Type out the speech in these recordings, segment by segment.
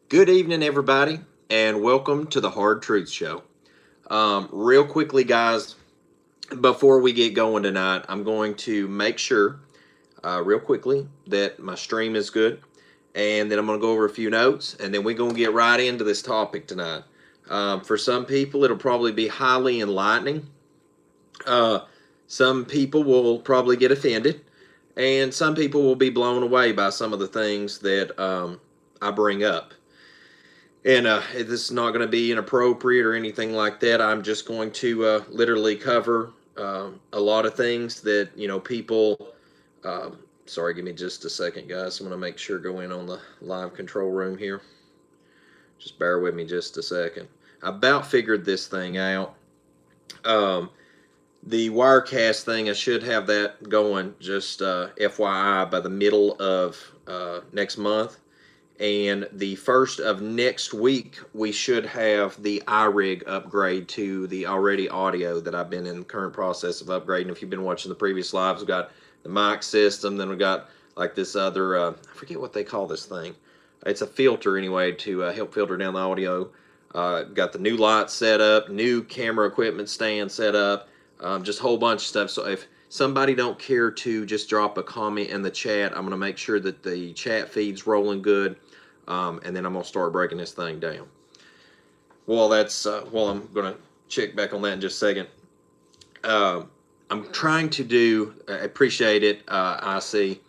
Good evening, everybody, and welcome to the Hard Truth Show. Real quickly, guys, before we get going tonight, I'm going to make sure, real quickly, that my stream is good, and then I'm going to go over a few notes, and then we're going to get right into this topic tonight. For some people, it'll probably be highly enlightening. Uh, some people will probably get offended, and some people will be blown away by some of the things that I bring up. And this is not going to be inappropriate or anything like that. I'm just going to literally cover a lot of things that, people. Sorry, give me just a second, guys. I'm going to make sure go in on the live control room here. Just bear with me just a second. I about figured this thing out. Um, the Wirecast thing, I should have that going, just FYI, by the middle of next month. And the first of next week, we should have the iRig upgrade to the already audio that I've been in the current process of upgrading. If you've been watching the previous lives, we've got the mic system, then we've got like this other, I forget what they call this thing. It's a filter anyway to help filter down the audio. Got the new lights set up, new camera equipment stand set up, just a whole bunch of stuff. So if somebody don't care to just drop a comment in the chat, I'm going to make sure that the chat feed's rolling good. And then I'm going to start breaking this thing down. Well, I'm going to check back on that in just a second. I'm trying to do, I appreciate it, IC.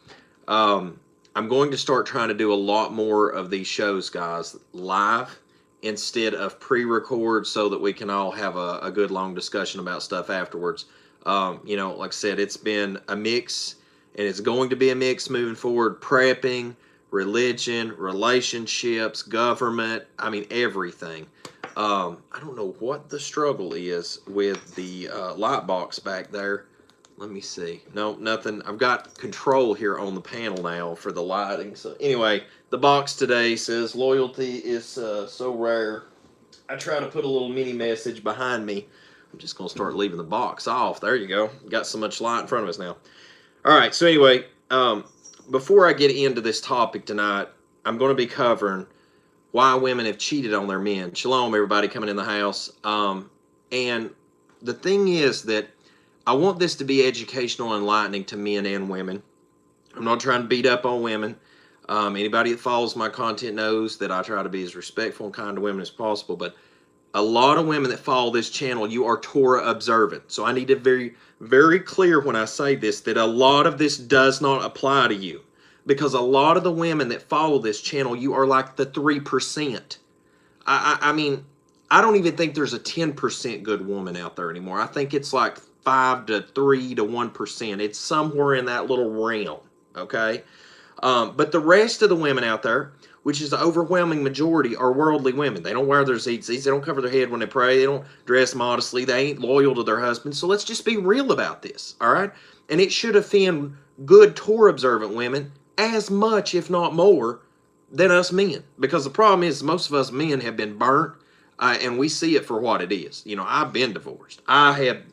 I'm going to start trying to do a lot more of these shows, guys, live instead of pre-record so that we can all have a good long discussion about stuff afterwards. Like I said, it's been a mix, and it's going to be a mix moving forward. Prepping, religion, relationships, government, I mean, everything. I don't know what the struggle is with the light box back there. Let me see. No, nothing. I've got control here on the panel now for the lighting. So anyway, the box today says loyalty is so rare. I try to put a little mini message behind me. I'm just going to start leaving the box off. There you go. Got so much light in front of us now. All right. So anyway, before I get into this topic tonight, I'm going to be covering why women have cheated on their men. Shalom, everybody coming in the house. And the thing is that I want this to be educational and enlightening to men and women. I'm not trying to beat up on women. Anybody that follows my content knows that I try to be as respectful and kind to women as possible. But a lot of women that follow this channel, you are Torah observant. So I need to be very, very clear when I say this, that a lot of this does not apply to you. Because a lot of the women that follow this channel, you are like the 3%. I mean, I don't even think there's a 10% good woman out there anymore. I think it's like 5 to 3 to 1%. It's somewhere in that little realm, okay? But the rest of the women out there, which is the overwhelming majority, are worldly women. They don't wear their tzitzis. They don't cover their head when they pray. They don't dress modestly. They ain't loyal to their husbands. So let's just be real about this, all right? And it should offend good Torah observant women as much, if not more, than us men. Because the problem is most of us men have been burnt, and we see it for what it is. I've been divorced. I have,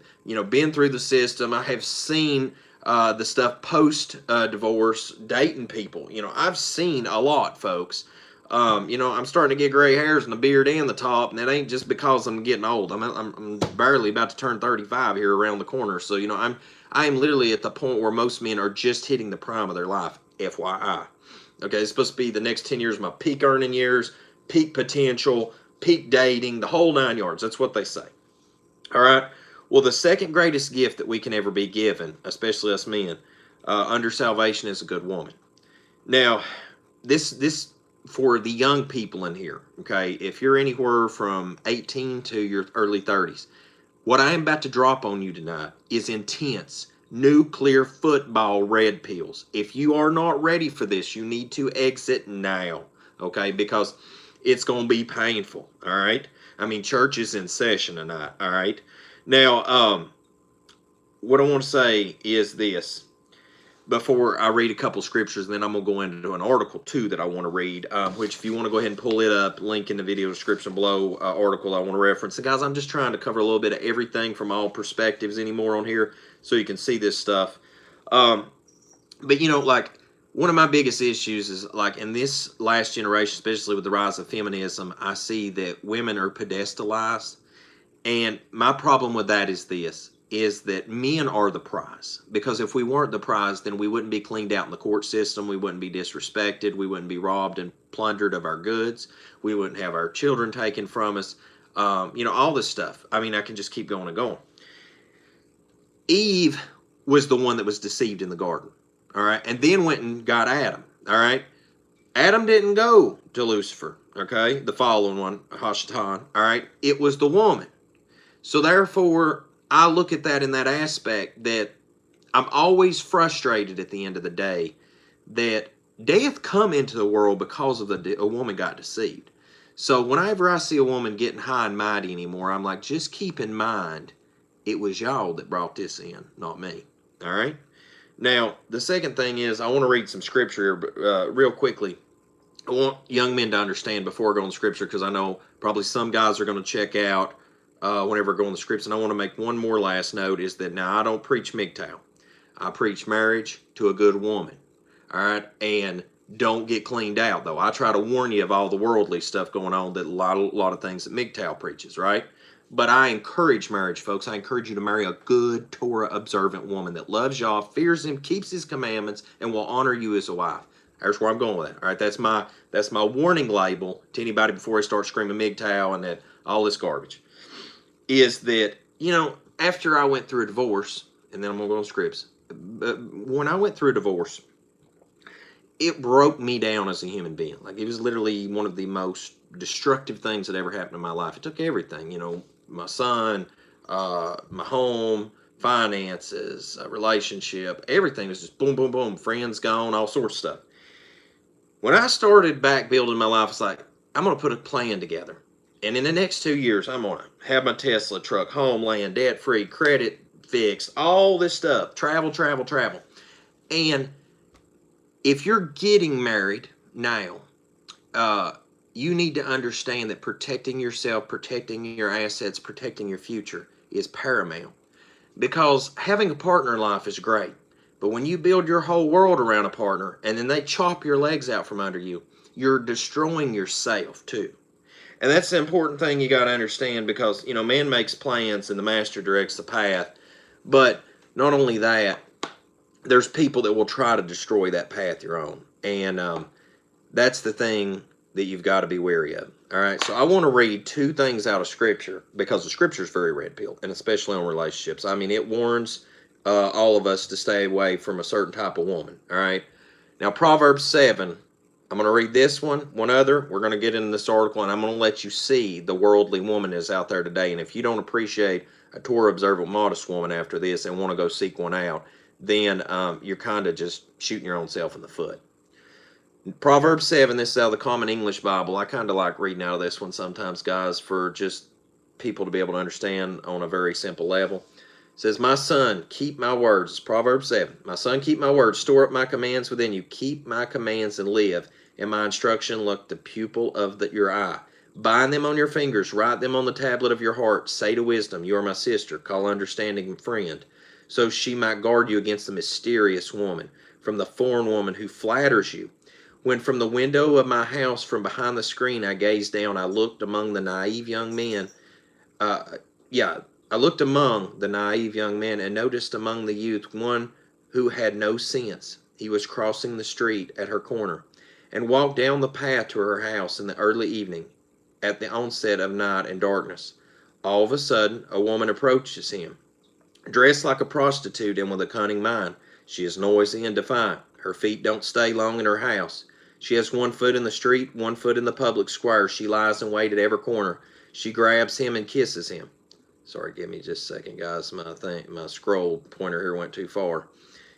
been through the system. I have seen the stuff post-divorce, dating people. I've seen a lot, folks. I'm starting to get gray hairs and a beard and the top, and it ain't just because I'm getting old. I'm barely about to turn 35 here around the corner. So, I am literally at the point where most men are just hitting the prime of their life, FYI. Okay, it's supposed to be the next 10 years, my peak earning years, peak potential, peak dating, the whole 9 yards. That's what they say. All right. Well, the second greatest gift that we can ever be given, especially us men, under salvation, is a good woman. Now, this for the young people in here, okay, if you're anywhere from 18 to your early 30s, what I am about to drop on you tonight is intense nuclear football red pills. If you are not ready for this, you need to exit now, okay, because it's going to be painful, all right? I mean, church is in session tonight, all right? Now, what I want to say is this. Before I read a couple scriptures, then I'm going to go into an article, too, that I want to read, which if you want to go ahead and pull it up, link in the video description below, article I want to reference. And guys, I'm just trying to cover a little bit of everything from all perspectives anymore on here so you can see this stuff. But, like, one of my biggest issues is like in this last generation, especially with the rise of feminism, I see that women are pedestalized. And my problem with that is this is that men are the prize. Because if we weren't the prize, then we wouldn't be cleaned out in the court system. We wouldn't be disrespected. We wouldn't be robbed and plundered of our goods. We wouldn't have our children taken from us. All this stuff. I mean, I can just keep going and going. Eve was the one that was deceived in the garden. All right. And then went and got Adam. All right. Adam didn't go to Lucifer. Okay. The fallen one, Hashatan. All right. It was the woman. So therefore, I look at that in that aspect that I'm always frustrated at the end of the day that death come into the world because of a woman got deceived. So whenever I see a woman getting high and mighty anymore, I'm like, just keep in mind, it was y'all that brought this in, not me. All right? Now, the second thing is I want to read some scripture real quickly. I want young men to understand before I go on scripture, because I know probably some guys are going to check out whenever I go on the scripts. And I want to make one more last note is that now I don't preach MGTOW. I preach marriage to a good woman. All right? And don't get cleaned out, though. I try to warn you of all the worldly stuff going on, that a lot of things that MGTOW preaches, right? But I encourage marriage, folks. I encourage you to marry a good Torah-observant woman that loves y'all, fears him, keeps his commandments, and will honor you as a wife. There's where I'm going with that. All right, that's my warning label to anybody before they start screaming MGTOW and that all this garbage. Is that, after I went through a divorce, and then I'm going to go on scripts. When I went through a divorce, it broke me down as a human being. Like, it was literally one of the most destructive things that ever happened in my life. It took everything, my son, my home, finances, relationship, everything was just boom, boom, boom, friends gone, all sorts of stuff. When I started back building my life, it's like, I'm going to put a plan together. And in the next 2 years, I'm going to have my Tesla truck, homeland, debt-free, credit fixed, all this stuff, travel. And if you're getting married now, you need to understand that protecting yourself, protecting your assets, protecting your future is paramount. Because having a partner in life is great. But when you build your whole world around a partner and then they chop your legs out from under you, you're destroying yourself too. And that's the important thing you got to understand, because, man makes plans and the master directs the path. But not only that, there's people that will try to destroy that path you're on. And that's the thing that you've got to be wary of. All right, so I want to read two things out of Scripture, because the Scripture is very red-pilled, and especially on relationships. I mean, it warns all of us to stay away from a certain type of woman. All right, now Proverbs 7, I'm going to read this one other. We're going to get into this article, and I'm going to let you see the worldly woman is out there today. And if you don't appreciate a Torah observant, modest woman after this and want to go seek one out, then you're kind of just shooting your own self in the foot. Proverbs 7, this is out of the Common English Bible. I kind of like reading out of this one sometimes, guys, for just people to be able to understand on a very simple level. It says, my son, keep my words. It's Proverbs 7. My son, keep my words. Store up my commands within you. Keep my commands and live. And my instruction like the pupil of your eye. Bind them on your fingers. Write them on the tablet of your heart. Say to wisdom, you are my sister. Call understanding friend. So she might guard you against the mysterious woman, from the foreign woman who flatters you. When from the window of my house, from behind the screen, I gazed down, I looked among the naive young men. I looked among the naive young men and noticed among the youth one who had no sense. He was crossing the street at her corner and walked down the path to her house in the early evening, at the onset of night and darkness. All of a sudden, a woman approaches him, dressed like a prostitute and with a cunning mind. She is noisy and defiant. Her feet don't stay long in her house. She has 1 foot in the street, 1 foot in the public square. She lies in wait at every corner. She grabs him and kisses him. Sorry, give me just a second, guys. My scroll pointer here went too far.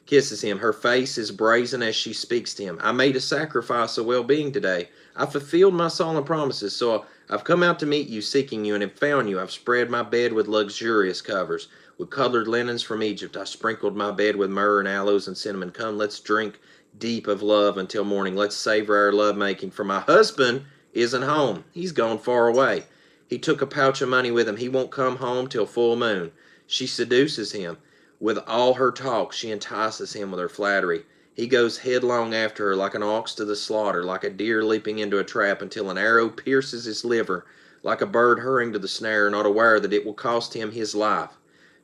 Kisses him. Her face is brazen as she speaks to him. I made a sacrifice of well-being today. I fulfilled my solemn promises, so I've come out to meet you, seeking you, and have found you. I've spread my bed with luxurious covers, with colored linens from Egypt. I sprinkled my bed with myrrh and aloes and cinnamon. Come, let's drink deep of love until morning. Let's savor our lovemaking, for my husband isn't home. He's gone far away. He took a pouch of money with him. He won't come home till full moon. She seduces him. With all her talk, she entices him with her flattery. He goes headlong after her like an ox to the slaughter, like a deer leaping into a trap until an arrow pierces his liver, like a bird hurrying to the snare, not aware that it will cost him his life.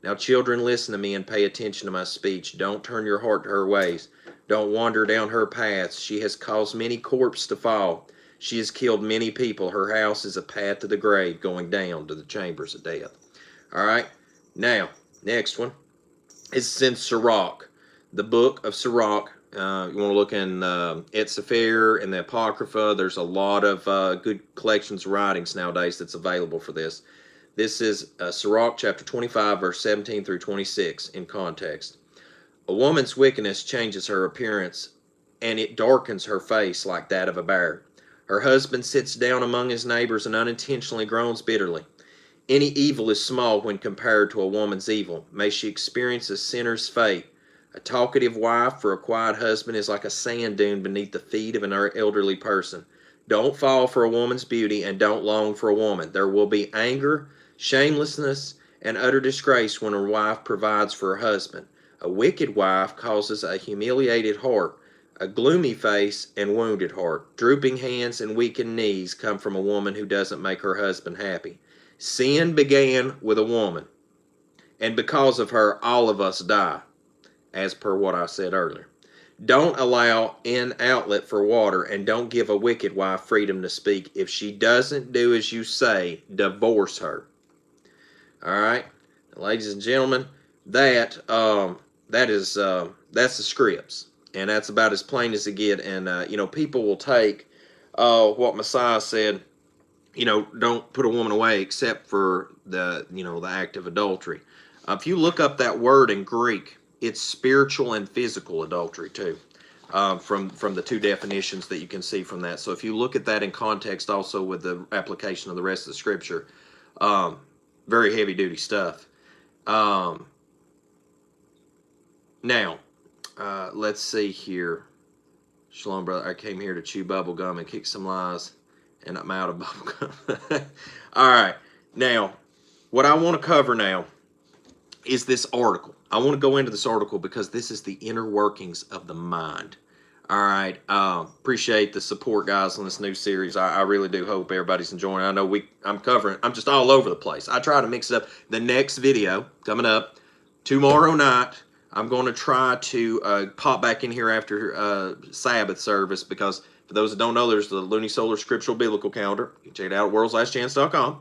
Now, children, listen to me and pay attention to my speech. Don't turn your heart to her ways. Don't wander down her paths. She has caused many corpses to fall. She has killed many people. Her house is a path to the grave, going down to the chambers of death. All right. Now, next one is in Sirach, the book of Sirach. You want to look in Etsefer and the Apocrypha. There's a lot of good collections of writings nowadays that's available for this. This is Sirach chapter 25, verse 17 through 26 in context. A woman's wickedness changes her appearance, and it darkens her face like that of a bear. Her husband sits down among his neighbors and unintentionally groans bitterly. Any evil is small when compared to a woman's evil. May she experience a sinner's fate. A talkative wife for a quiet husband is like a sand dune beneath the feet of an elderly person. Don't fall for a woman's beauty and don't long for a woman. There will be anger, shamelessness, and utter disgrace when a wife provides for her husband. A wicked wife causes a humiliated heart, a gloomy face and wounded heart. Drooping hands and weakened knees come from a woman who doesn't make her husband happy. Sin began with a woman, and because of her, all of us die, as per what I said earlier. Don't allow an outlet for water, and don't give a wicked wife freedom to speak. If she doesn't do as you say, divorce her. All right, ladies and gentlemen, that's the scripts, and that's about as plain as it get. And people will take what Messiah said. Don't put a woman away except for the act of adultery. If you look up that word in Greek, it's spiritual and physical adultery too, from the two definitions that you can see from that. So if you look at that in context also with the application of the rest of the scripture, very heavy duty stuff. Now, let's see here. Shalom, brother. I came here to chew bubble gum and kick some lies, and I'm out of bubble gum. All right. Now, what I want to cover now is this article. I want to go into this article because this is the inner workings of the mind. All right. Appreciate the support, guys, on this new series. I really do hope everybody's enjoying it. I know I'm just all over the place. I try to mix it up. The next video coming up tomorrow night, I'm going to try to pop back in here after Sabbath service, because for those that don't know, there's the Lunisolar Scriptural Biblical Calendar. You can check it out at worldslastchance.com.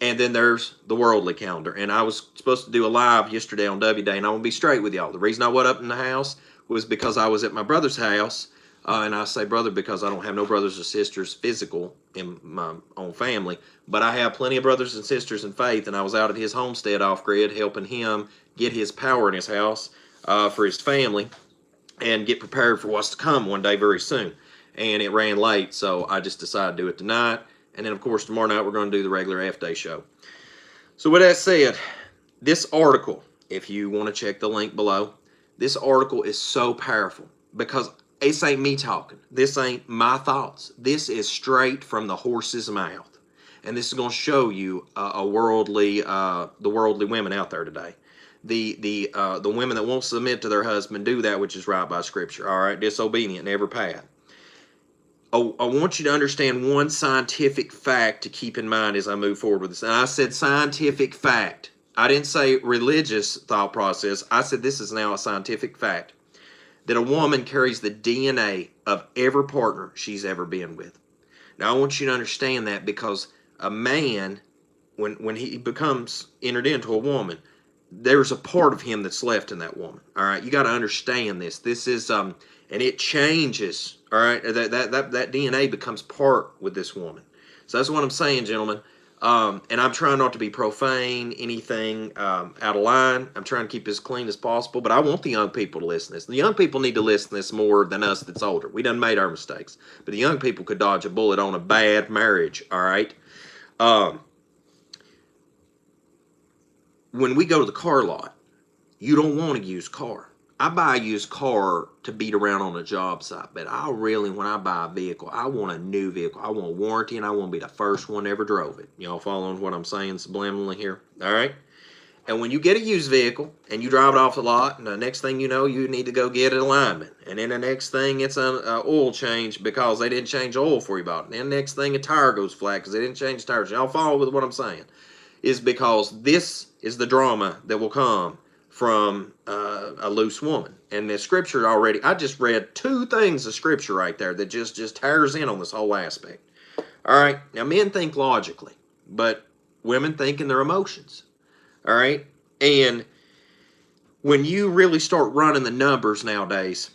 And then there's the worldly calendar. And I was supposed to do a live yesterday on W Day, and I'm going to be straight with y'all. The reason I went up in the house was because I was at my brother's house. And I say brother because I don't have no brothers or sisters physical in my own family. But I have plenty of brothers and sisters in faith. And I was out at his homestead off-grid helping him get his power in his house for his family and get prepared for what's to come one day very soon. And it ran late, so I just decided to do it tonight. And then, of course, tomorrow night we're going to do the regular F-Day show. So with that said, this article, if you want to check the link below, this article is so powerful because this ain't me talking. This ain't my thoughts. This is straight from the horse's mouth. And this is going to show you the worldly women out there today. The women that won't submit to their husband do that which is right by Scripture. All right, disobedient in every path. I want you to understand one scientific fact to keep in mind as I move forward with this. And I said scientific fact. I didn't say religious thought process. I said this is now a scientific fact. That a woman carries the DNA of every partner she's ever been with. Now I want you to understand that, because a man, when he becomes entered into a woman, there's a part of him that's left in that woman. All right, you got to understand this. This is and it changes. All right, that DNA becomes part with this woman. So that's what I'm saying, gentlemen. And I'm trying not to be profane, anything out of line. I'm trying to keep as clean as possible. But I want the young people to listen to this. The young people need to listen to this more than us that's older. We done made our mistakes. But the young people could dodge a bullet on a bad marriage. All right. When we go to the car lot, you don't want a used car. I buy a used car to beat around on a job site, but when I buy a vehicle, I want a new vehicle. I want warranty, and I want to be the first one that ever drove it. Y'all following what I'm saying subliminally here? All right? And when you get a used vehicle and you drive it off the lot, and the next thing you know, you need to go get an alignment. And then the next thing, it's an oil change because they didn't change oil for you bought. And then the next thing, a tire goes flat because they didn't change tires. Y'all follow with what I'm saying? Is because this is the drama that will come from a loose woman. And the scripture already, I just read two things of scripture right there that just tears in on this whole aspect. All right, now men think logically, but women think in their emotions. All right. And when you really start running the numbers nowadays,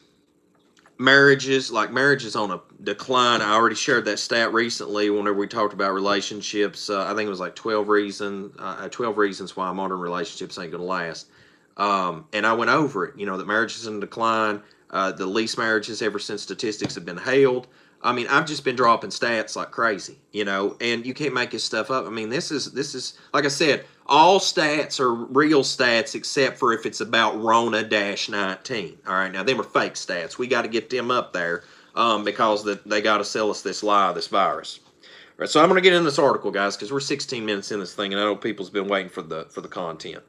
marriages on a decline. I already shared that stat recently whenever we talked about relationships. I think it was like 12 reasons why modern relationships ain't going to last. And I went over it, that marriage is in decline. The least marriages ever since statistics have been held. I mean, I've just been dropping stats like crazy, and you can't make this stuff up. I mean, this is like I said, all stats are real stats except for if it's about Rona-19. All right, now them are fake stats. We got to get them up there because they got to sell us this lie, this virus. All right, so I'm going to get in this article, guys, because we're 16 minutes in this thing, and I know people's been waiting for the content.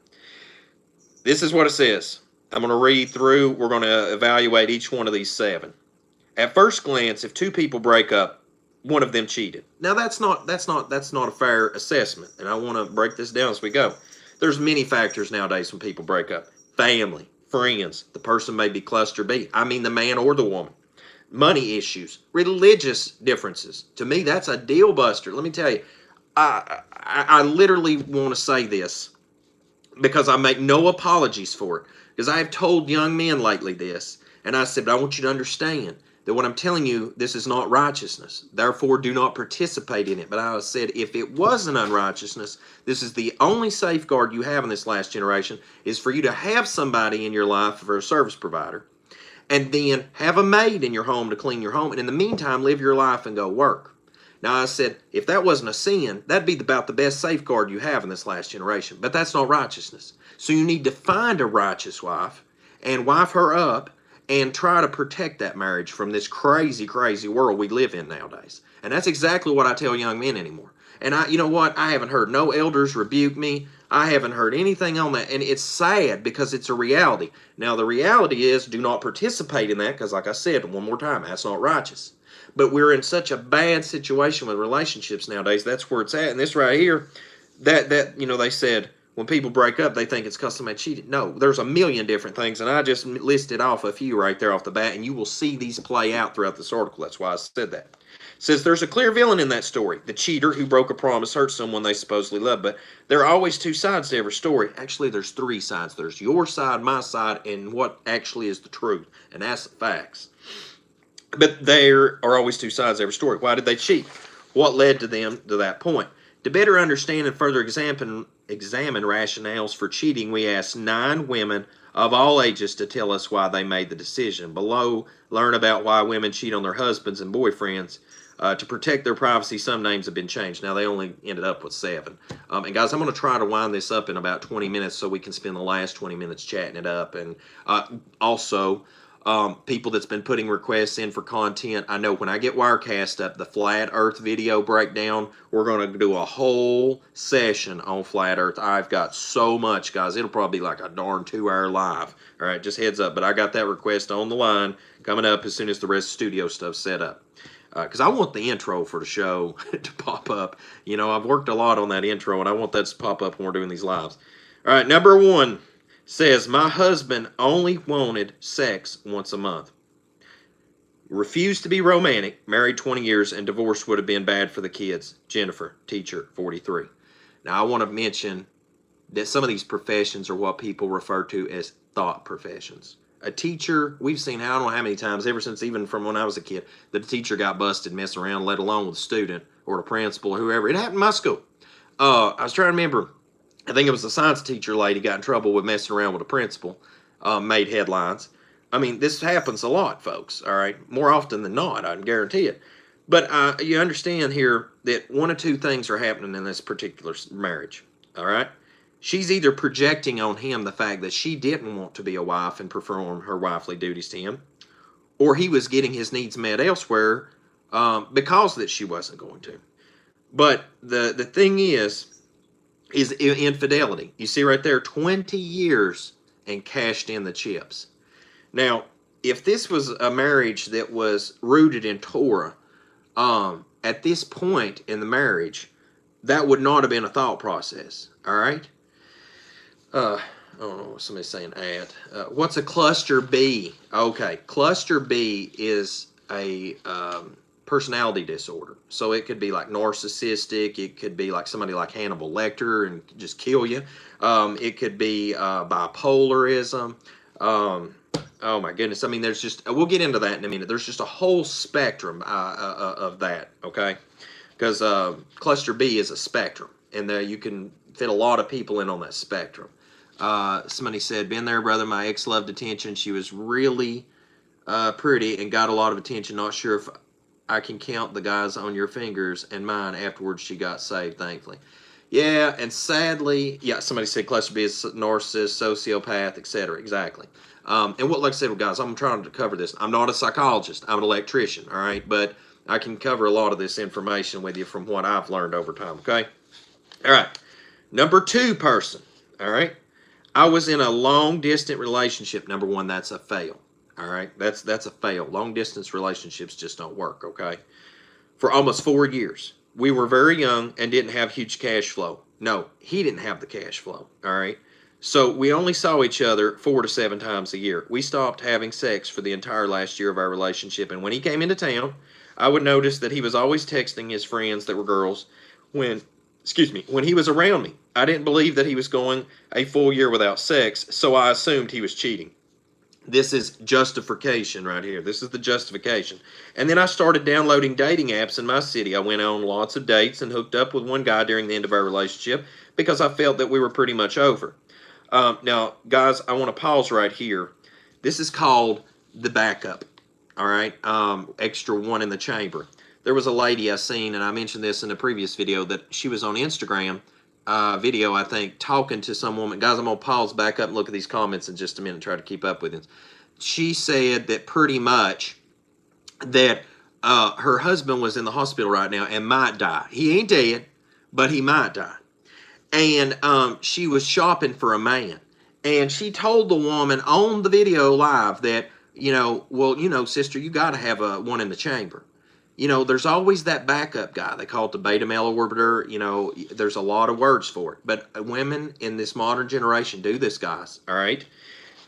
This is what it says. I'm going to read through. We're going to evaluate each one of these 7. At first glance, if 2 people break up, one of them cheated. Now that's not a fair assessment, and I want to break this down as we go. There's many factors nowadays when people break up. Family, friends, the person may be cluster B. I mean the man or the woman. Money issues, religious differences. To me, that's a deal buster. Let me tell you, I literally want to say this because I make no apologies for it. Because I have told young men lately this, and I said, but I want you to understand that what I'm telling you, this is not righteousness. Therefore, do not participate in it. But I said, if it wasn't unrighteousness, this is the only safeguard you have in this last generation, is for you to have somebody in your life for a service provider, and then have a maid in your home to clean your home, and in the meantime, live your life and go work. Now, I said, if that wasn't a sin, that'd be about the best safeguard you have in this last generation. But that's not righteousness. So you need to find a righteous wife and wife her up and try to protect that marriage from this crazy, crazy world we live in nowadays. And that's exactly what I tell young men anymore. And you know what? I haven't heard no elders rebuke me. I haven't heard anything on that. And it's sad because it's a reality. Now, the reality is do not participate in that because, like I said, one more time, that's not righteous. But we're in such a bad situation with relationships nowadays. That's where it's at. And this right here, that they said, when people break up, they think it's because somebody cheated. No, there's a million different things, and I just listed off a few right there off the bat, and you will see these play out throughout this article. That's why I said that. It says there's a clear villain in that story, the cheater who broke a promise, hurt someone they supposedly loved. But there are always 2 sides to every story. Actually, there's 3 sides. There's your side, my side, and what actually is the truth, and that's the facts. But there are always 2 sides to every story. Why did they cheat? What led to them to that point? To better understand and further examine rationales for cheating, we asked 9 women of all ages to tell us why they made the decision. Below, learn about why women cheat on their husbands and boyfriends. To protect their privacy, some names have been changed. Now, they only ended up with 7. And guys, I'm going to try to wind this up in about 20 minutes so we can spend the last 20 minutes chatting it up. And also, people that's been putting requests in for content. I know when I get Wirecast up, the flat earth video breakdown, we're going to do a whole session on flat earth. I've got so much, guys. It'll probably be like a darn 2-hour live. All right, just heads up. But I got that request on the line coming up as soon as the rest of the studio stuff's set up. Because I want the intro for the show to pop up. I've worked a lot on that intro, and I want that to pop up when we're doing these lives. All right, number 1. Says, my husband only wanted sex once a month. Refused to be romantic, married 20 years, and divorce would have been bad for the kids. Jennifer, teacher, 43. Now, I want to mention that some of these professions are what people refer to as thought professions. A teacher, we've seen, I don't know how many times, ever since even from when I was a kid, that a teacher got busted messing around, let alone with a student or the principal or whoever. It happened in my school. I was trying to remember. I think it was the science teacher lady got in trouble with messing around with a principal, made headlines. I mean, this happens a lot, folks, all right? More often than not, I can guarantee it. But you understand here that 1 of 2 things are happening in this particular marriage, all right? She's either projecting on him the fact that she didn't want to be a wife and perform her wifely duties to him, or he was getting his needs met elsewhere because that she wasn't going to. But the thing is, is infidelity. You see right there, 20 years and cashed in the chips. Now, if this was a marriage that was rooted in Torah, at this point in the marriage, that would not have been a thought process. All right. I don't know what somebody's saying. What's a cluster B? Okay, cluster B is a personality disorder. So it could be like narcissistic. It could be like somebody like Hannibal Lecter and just kill you. It could be bipolarism. Oh my goodness. I mean, there's just, we'll get into that in a minute. There's just a whole spectrum of that, okay? Because cluster B is a spectrum, and you can fit a lot of people in on that spectrum. Somebody said, been there, brother. My ex loved attention. She was really pretty and got a lot of attention. Not sure if I can count the guys on your fingers and mine. Afterwards, she got saved, thankfully. Yeah, and sadly, yeah, somebody said cluster B is narcissist, sociopath, etc. Exactly. And what, like I said, guys, I'm trying to cover this. I'm not a psychologist. I'm an electrician, all right? But I can cover a lot of this information with you from what I've learned over time, okay? All right. Number 2 person, all right? I was in a long-distance relationship. Number 1, that's a fail, all right? That's a fail. Long-distance relationships just don't work, okay? For almost 4 years. We were very young and didn't have huge cash flow. No, he didn't have the cash flow, all right? So we only saw each other 4 to 7 times a year. We stopped having sex for the entire last year of our relationship. And when he came into town, I would notice that he was always texting his friends that were girls when he was around me. I didn't believe that he was going a full year without sex, so I assumed he was cheating. This is justification right here. This is the justification. And then I started downloading dating apps in my city. I went on lots of dates and hooked up with one guy during the end of our relationship because I felt that we were pretty much over. Now, guys, I want to pause right here. This is called the backup, all right? Extra one in the chamber. There was a lady I seen, and I mentioned this in a previous video, that she was on Instagram video, I think, talking to some woman. Guys, I'm going to pause back up and look at these comments in just a minute and try to keep up with it. She said that pretty much that her husband was in the hospital right now and might die. He ain't dead, but he might die. And she was shopping for a man. And she told the woman on the video live that, sister, you got to have one in the chamber. There's always that backup guy. They call it the beta male orbiter. There's a lot of words for it. But women in this modern generation do this, guys. All right?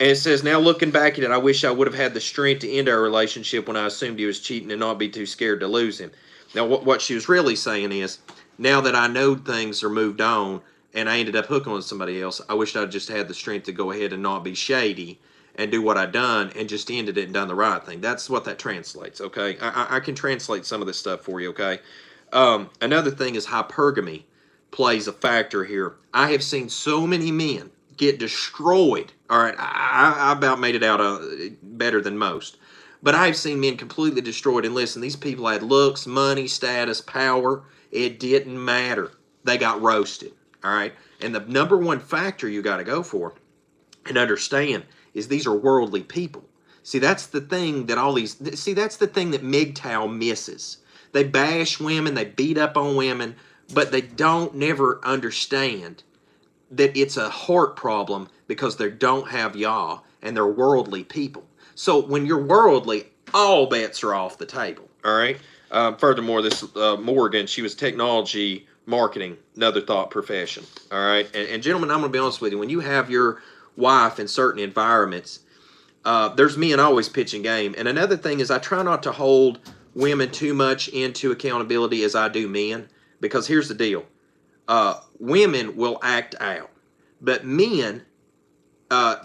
And it says, now looking back at it, I wish I would have had the strength to end our relationship when I assumed he was cheating and not be too scared to lose him. Now, what she was really saying is, now that I know things are moved on and I ended up hooking with somebody else, I wish I'd just had the strength to go ahead and not be shady and do what I done and just ended it and done the right thing. That's what that translates, okay? I can translate some of this stuff for you, okay? Another thing is hypergamy plays a factor here. I have seen so many men get destroyed. All right, I about made it out better than most. But I've seen men completely destroyed. And listen, these people had looks, money, status, power. It didn't matter. They got roasted, all right? And the number one factor you got to go for and understand is these are worldly people. See, that's the thing that that's the thing that MGTOW misses. They bash women, they beat up on women, but they don't never understand that it's a heart problem because they don't have Yah and they're worldly people. So when you're worldly, all bets are off the table, all right? Furthermore, this Morgan, she was technology marketing, another thought profession, all right? And gentlemen, I'm going to be honest with you. When you have your wife in certain environments, there's men always pitching game. And another thing is I try not to hold women too much into accountability as I do men, because here's the deal. Women will act out, but men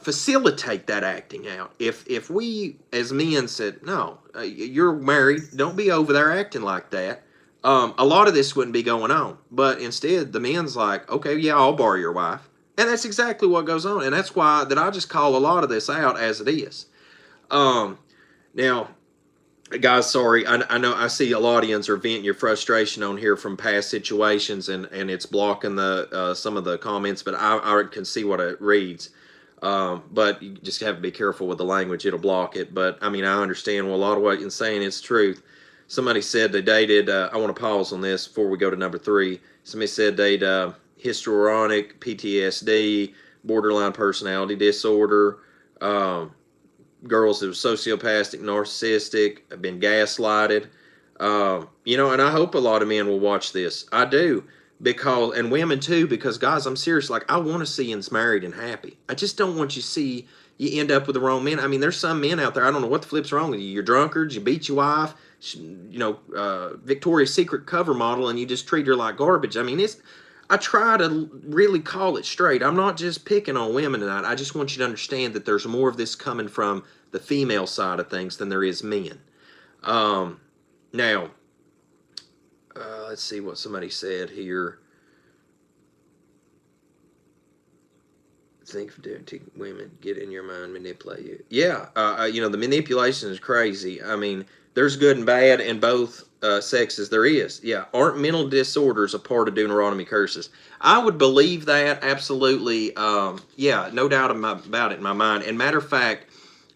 facilitate that acting out. If we as men said, no, you're married, don't be over there acting like that, a lot of this wouldn't be going on. But instead, the men's like, okay, yeah, I'll borrow your wife. And that's exactly what goes on. And that's why that I just call a lot of this out as it is. Now, guys, sorry, I know I see a lot of you are venting your frustration on here from past situations, and it's blocking the some of the comments, but I can see what it reads. But you just have to be careful with the language. It'll block it. But, I mean, I understand. Well, a lot of what you're saying is truth. Somebody said they dated, I want to pause on this before we go to number 3. Somebody said they'd histrionic, PTSD, borderline personality disorder, um, girls that are sociopathic, narcissistic, have been gaslighted. And I hope a lot of men will watch this. I do. Because, and women too, because guys, I'm serious. Like, I want to see you married and happy. I just don't want you to see you end up with the wrong men. I mean, there's some men out there, I don't know what the flip's wrong with you. You're drunkards, you beat your wife, Victoria's Secret cover model, and you just treat her like garbage. I mean, I try to really call it straight. I'm not just picking on women tonight. I just want you to understand that there's more of this coming from the female side of things than there is men. Now, let's see what somebody said here. Think to women, get in your mind, manipulate you. Yeah, the manipulation is crazy. I mean, there's good and bad in both sexes. There is. Yeah, aren't mental disorders a part of Deuteronomy curses? I would believe that, absolutely. Yeah, no doubt about it in my mind. And matter of fact,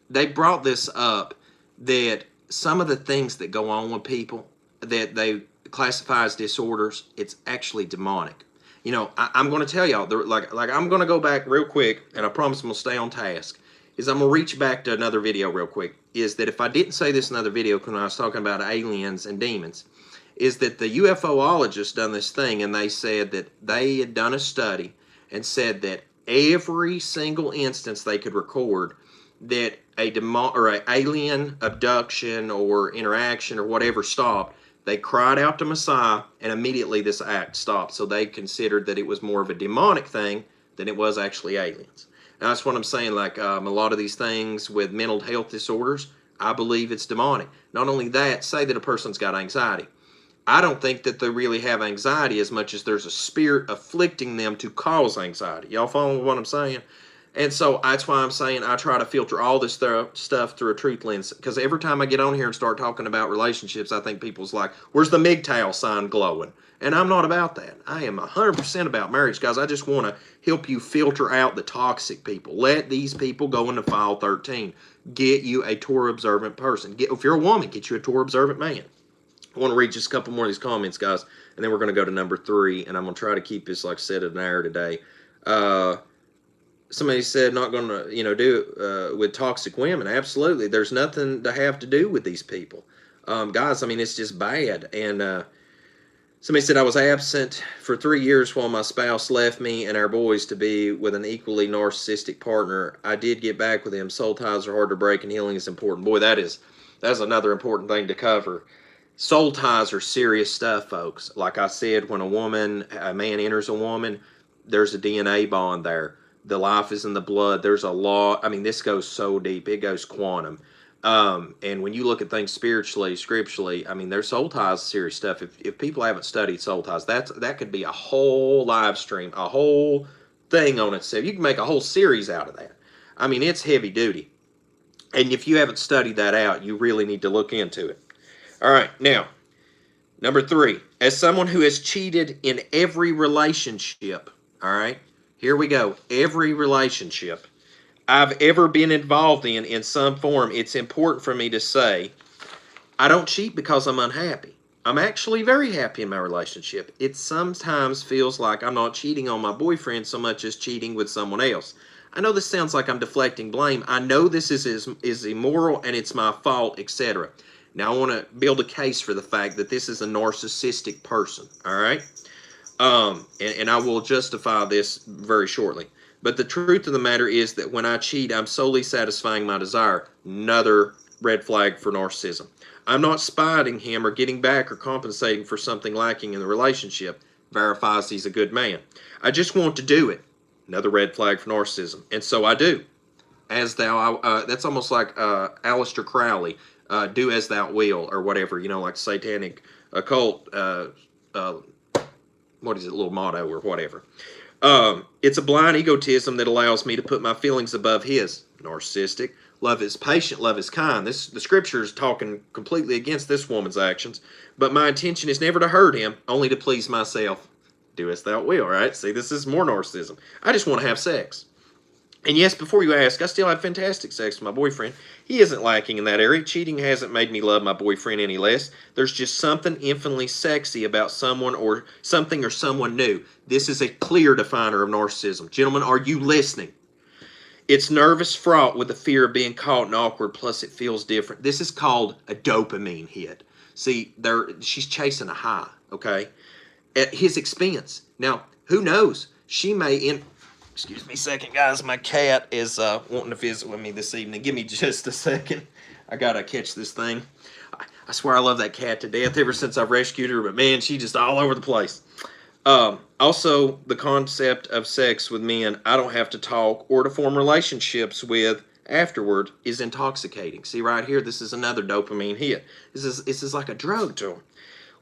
they brought this up, that some of the things that go on with people that they classify as disorders, it's actually demonic. I'm going to tell y'all, like I'm going to go back real quick, and I promise I'm going to stay on task, is I'm going to reach back to another video real quick, is that if I didn't say this in another video when I was talking about aliens and demons, is that the UFOologists done this thing, and they said that they had done a study and said that every single instance they could record that a alien abduction or interaction or whatever stopped, they cried out to Messiah, and immediately this act stopped. So they considered that it was more of a demonic thing than it was actually aliens. Now, that's what I'm saying. Like a lot of these things with mental health disorders, I believe it's demonic. Not only that, say that a person's got anxiety. I don't think that they really have anxiety as much as there's a spirit afflicting them to cause anxiety. Y'all follow what I'm saying? And so that's why I'm saying I try to filter all this stuff through a truth lens. Because every time I get on here and start talking about relationships, I think people's like, where's the MGTOW sign glowing? And I'm not about that. I am 100% about marriage, guys. I just want to help you filter out the toxic people. Let these people go into file 13. Get you a Torah observant person. If you're a woman, get you a Torah observant man. I want to read just a couple more of these comments, guys, and then we're going to go to number 3, and I'm going to try to keep this, like I said, an hour today. Somebody said not going to, do it with toxic women. Absolutely. There's nothing to have to do with these people. Guys, I mean, it's just bad. And somebody said I was absent for 3 years while my spouse left me and our boys to be with an equally narcissistic partner. I did get back with him. Soul ties are hard to break, and healing is important. Boy, that's another important thing to cover. Soul ties are serious stuff, folks. Like I said, when a man enters a woman, there's a DNA bond there. The life is in the blood. There's a law. I mean, this goes so deep. It goes quantum. And when you look at things spiritually, scripturally, I mean, there's soul ties, serious stuff. If people haven't studied soul ties, that could be a whole live stream, a whole thing on itself. You can make a whole series out of that. I mean, it's heavy duty. And if you haven't studied that out, you really need to look into it. All right, now, number 3, as someone who has cheated in every relationship, all right, here we go, every relationship I've ever been involved in some form, it's important for me to say, I don't cheat because I'm unhappy. I'm actually very happy in my relationship. It sometimes feels like I'm not cheating on my boyfriend so much as cheating with someone else. I know this sounds like I'm deflecting blame. I know this is immoral and it's my fault, etc. Now, I want to build a case for the fact that this is a narcissistic person, all right? And I will justify this very shortly. But the truth of the matter is that when I cheat, I'm solely satisfying my desire. Another red flag for narcissism. I'm not spiting him or getting back or compensating for something lacking in the relationship. Verifies he's a good man. I just want to do it. Another red flag for narcissism. And so I do. As thou, that's almost like Aleister Crowley. Do as thou will, or whatever, like satanic occult, what is it, little motto or whatever. It's a blind egotism that allows me to put my feelings above his. Narcissistic. Love is patient, love is kind. The scripture is talking completely against this woman's actions, but my intention is never to hurt him, only to please myself. Do as thou will, right? See, this is more narcissism. I just want to have sex. And yes, before you ask, I still have fantastic sex with my boyfriend. He isn't lacking in that area. Cheating hasn't made me love my boyfriend any less. There's just something infinitely sexy about someone or something or someone new. This is a clear definer of narcissism. Gentlemen, are you listening? It's nervous, fraught with the fear of being caught and awkward, plus it feels different. This is called a dopamine hit. See, she's chasing a high, okay? At his expense. Now, who knows? She may in excuse me a second, guys. My cat is wanting to visit with me this evening. Give me just a second. I gotta catch this thing. I swear I love that cat to death ever since I've rescued her, but man, she's just all over the place. Also, the concept of sex with men I don't have to talk or to form relationships with afterward is intoxicating. See right here, this is another dopamine hit. This is like a drug to them.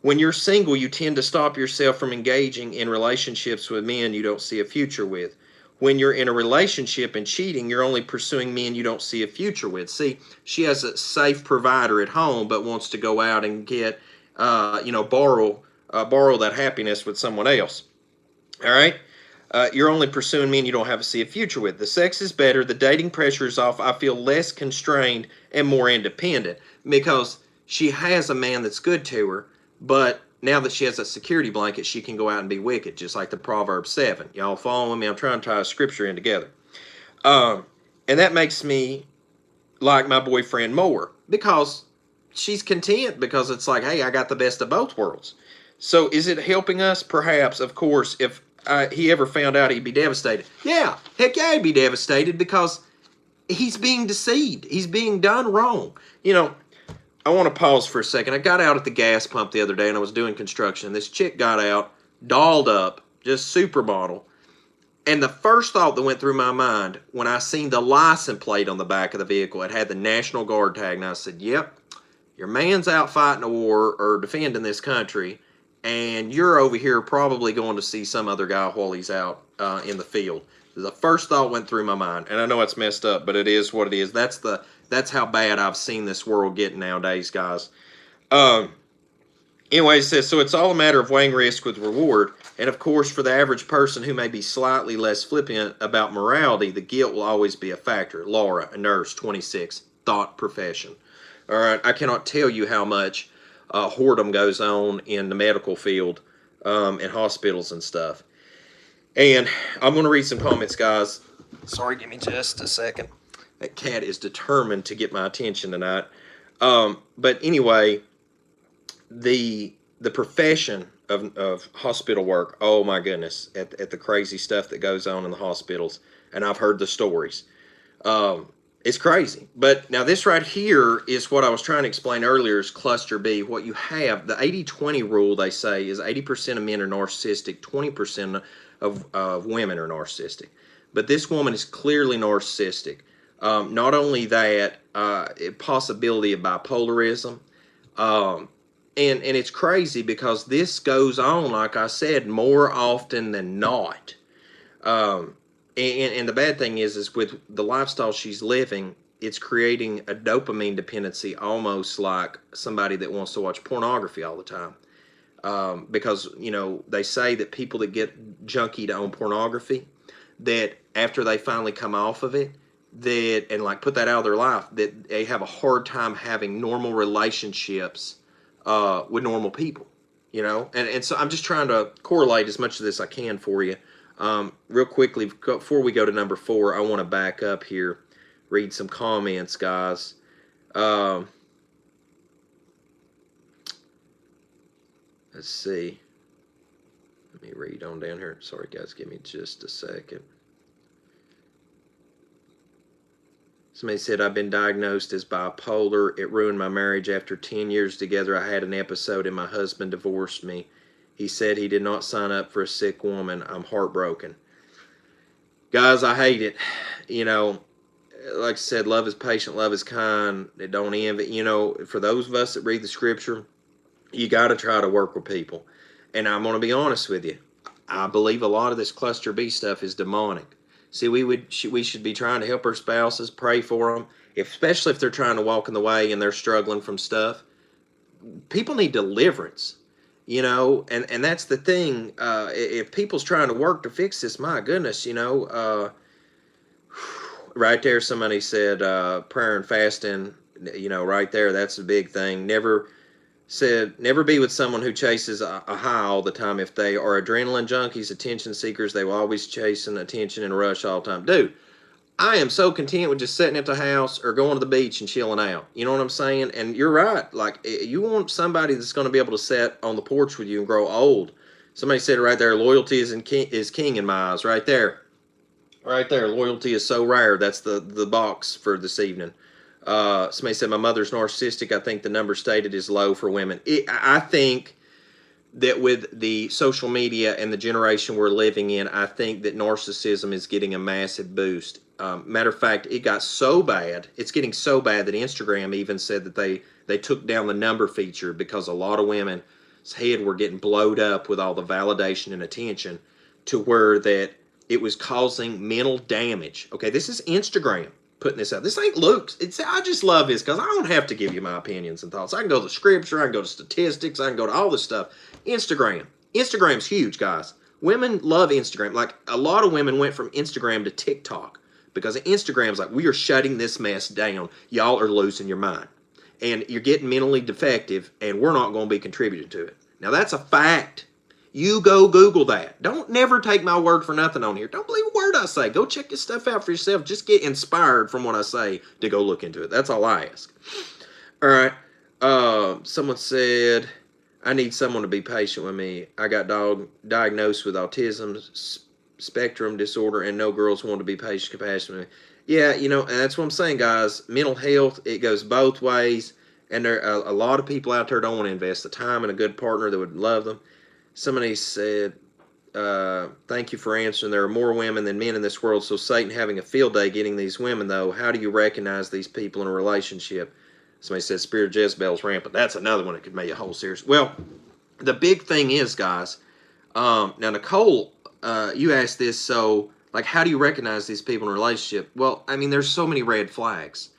When you're single, you tend to stop yourself from engaging in relationships with men you don't see a future with. When you're in a relationship and cheating, you're only pursuing men you don't see a future with. See, she has a safe provider at home, but wants to go out and get, borrow that happiness with someone else. All right. You're only pursuing men you don't have to see a future with. The sex is better. The dating pressure is off. I feel less constrained and more independent because she has a man that's good to her, but now that she has a security blanket, she can go out and be wicked, just like the Proverbs 7. Y'all following me? I'm trying to tie a scripture in together. And that makes me like my boyfriend more because she's content because it's like, hey, I got the best of both worlds. So is it helping us? Perhaps, of course, if he ever found out, he'd be devastated. Yeah, heck yeah, he'd be devastated because he's being deceived. He's being done wrong. I want to pause for a second. I got out at the gas pump the other day and I was doing construction. This chick got out, dolled up, just supermodel. And the first thought that went through my mind when I seen the license plate on the back of the vehicle, it had the National Guard tag. And I said, yep, your man's out fighting a war or defending this country, and you're over here probably going to see some other guy while he's out in the field. The first thought went through my mind, and I know it's messed up, but it is what it is. That's how bad I've seen this world getting nowadays, guys. Anyway, it says, so it's all a matter of weighing risk with reward. And of course, for the average person who may be slightly less flippant about morality, the guilt will always be a factor. Laura, a nurse, 26, thought profession. All right, I cannot tell you how much whoredom goes on in the medical field, in hospitals and stuff. And I'm going to read some comments, guys. Sorry, give me just a second. That cat is determined to get my attention tonight. But anyway, the profession of hospital work, oh my goodness, at the crazy stuff that goes on in the hospitals, and I've heard the stories. It's crazy. But now this right here is what I was trying to explain earlier is cluster B. What you have, the 80-20 rule, they say, is 80% of men are narcissistic, 20% of women are narcissistic. But this woman is clearly narcissistic. Not only that, possibility of bipolarism. And it's crazy because this goes on, like I said, more often than not. And the bad thing is with the lifestyle she's living, it's creating a dopamine dependency, almost like somebody that wants to watch pornography all the time. Because, they say that people that get junkied on pornography, that after they finally come off of it, and like put that out of their life, that they have a hard time having normal relationships with normal people, and so I'm just trying to correlate as much of this I can for you. Real quickly, before we go to number 4, I want to back up here, read some comments, guys. Let's see. Let me read on down here. Sorry, guys, give me just a second. Somebody said, I've been diagnosed as bipolar. It ruined my marriage. After 10 years together, I had an episode and my husband divorced me. He said he did not sign up for a sick woman. I'm heartbroken. Guys, I hate it. Like I said, love is patient, love is kind. It don't envy. For those of us that read the scripture, you got to try to work with people. And I'm going to be honest with you. I believe a lot of this cluster B stuff is demonic. See, we should be trying to help our spouses, pray for them, especially if they're trying to walk in the way and they're struggling from stuff. People need deliverance, and that's the thing. If people's trying to work to fix this, my goodness, right there, somebody said prayer and fasting. Right there, that's a big thing. Never be with someone who chases a high all the time. If they are adrenaline junkies, attention seekers, they will always chasing attention and rush all the time. Dude, I am so content with just sitting at the house or going to the beach and chilling out. You know what I'm saying? And you're right. Like, you want somebody that's going to be able to sit on the porch with you and grow old. Somebody said it right there, loyalty is king in my eyes. Right there. Right there. Loyalty is so rare. That's the box for this evening. Somebody said my mother's narcissistic. I think the number stated is low for women. I think that with the social media and the generation we're living in, I think that narcissism is getting a massive boost. Matter of fact, it got so bad, it's getting so bad that Instagram even said that they took down the number feature because a lot of women's head were getting blowed up with all the validation and attention to where that it was causing mental damage. Okay, this is Instagram putting this out. This ain't Luke's. I just love this because I don't have to give you my opinions and thoughts. I can go to scripture, I can go to statistics, I can go to all this stuff. Instagram's huge, guys. Women love Instagram. Like, a lot of women went from Instagram to TikTok because Instagram's like, we are shutting this mess down. Y'all are losing your mind. And you're getting mentally defective, and we're not going to be contributing to it. Now, that's a fact. You go Google that. Don't never take my word for nothing on here. Don't believe a word I say. Go check this stuff out for yourself. Just get inspired from what I say to go look into it. That's all I ask. All right. Someone said, I need someone to be patient with me. I got diagnosed with autism spectrum disorder, and no girls want to be patient, compassionate with me. Yeah, and that's what I'm saying, guys. Mental health, it goes both ways, and there are a lot of people out there don't want to invest the time in a good partner that would love them. Somebody said, thank you for answering. There are more women than men in this world, so Satan having a field day getting these women, though. How do you recognize these people in a relationship? Somebody said Spirit of Jezebel's rampant. That's another one that could make a whole series. Well, the big thing is, guys, now, Nicole, you asked this, so, like, how do you recognize these people in a relationship? Well, I mean, there's so many red flags.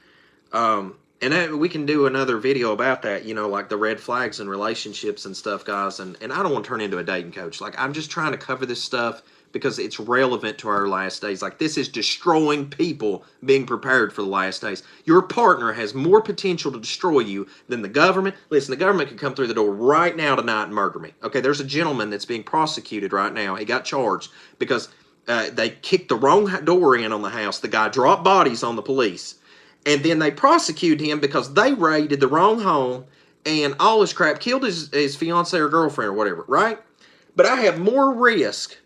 And we can do another video about that, like the red flags in relationships and stuff, guys. And I don't want to turn into a dating coach. Like, I'm just trying to cover this stuff because it's relevant to our last days. Like, this is destroying people being prepared for the last days. Your partner has more potential to destroy you than the government. Listen, the government could come through the door right now tonight and murder me. Okay, there's a gentleman that's being prosecuted right now. He got charged because they kicked the wrong door in on the house. The guy dropped bodies on the police. And then they prosecuted him because they raided the wrong home and all this crap, killed his fiance or girlfriend or whatever, right? But I have more risk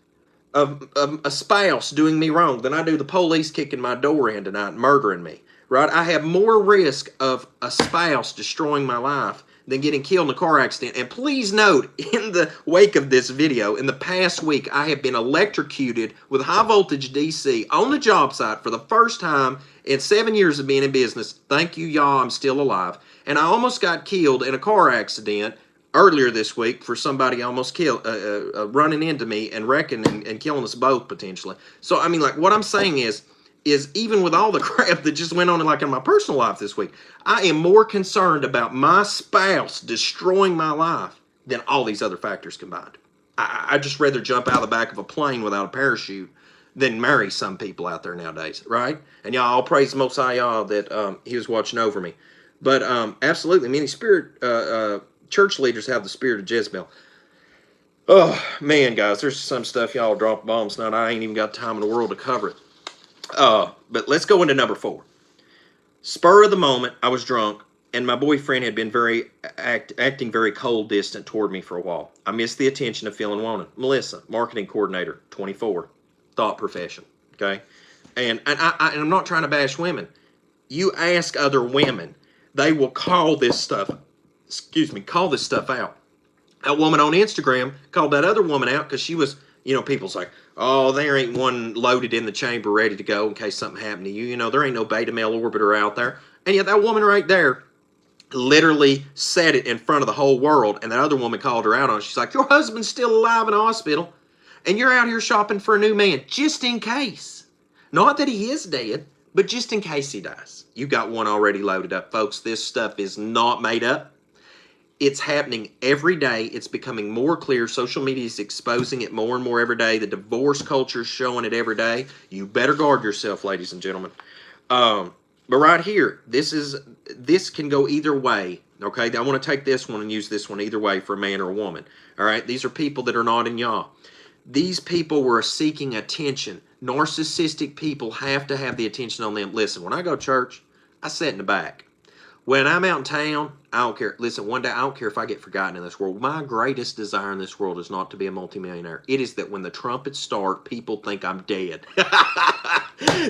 of a spouse doing me wrong than I do the police kicking my door in tonight and murdering me, right? I have more risk of a spouse destroying my life than getting killed in a car accident. And please note, in the wake of this video, in the past week, I have been electrocuted with high voltage DC on the job site for the first time in 7 years of being in business. Thank you, y'all, I'm still alive. And I almost got killed in a car accident earlier this week for somebody almost killed, running into me and wrecking and killing us both potentially. So, I mean, like, what I'm saying is even with all the crap that just went on in my personal life this week, I am more concerned about my spouse destroying my life than all these other factors combined. I'd just rather jump out of the back of a plane without a parachute than marry some people out there nowadays, right? And y'all, all praise the Most High y'all that he was watching over me. But absolutely, many church leaders have the spirit of Jezebel. Oh, man, guys, there's some stuff y'all drop bombs now. I ain't even got time in the world to cover it. But let's go into number 4. Spur of the moment, I was drunk, and my boyfriend had been acting very cold, distant toward me for a while. I missed the attention of feeling wanted. Melissa, marketing coordinator, 24, thought profession, okay? And I'm not trying to bash women. You ask other women, they will call this stuff out. That woman on Instagram called that other woman out because she was, people's like, oh, there ain't one loaded in the chamber ready to go in case something happened to you. There ain't no beta male orbiter out there. And yet that woman right there literally said it in front of the whole world, and that other woman called her out on it. She's like, your husband's still alive in the hospital, and you're out here shopping for a new man just in case. Not that he is dead, but just in case he dies. You got one already loaded up, folks. This stuff is not made up. It's happening every day. It's becoming more clear. Social media is exposing it more and more every day. The divorce culture is showing it every day. You better guard yourself, ladies and gentlemen. But right here, this can go either way. Okay, I want to take this one and use this one either way for a man or a woman. All right, these are people that are not in Yah. These people were seeking attention. Narcissistic people have to have the attention on them. Listen, when I go to church, I sit in the back. When I'm out in town, I don't care. Listen, one day I don't care if I get forgotten in this world. My greatest desire in this world is not to be a multimillionaire. It is that when the trumpets start, people think I'm dead.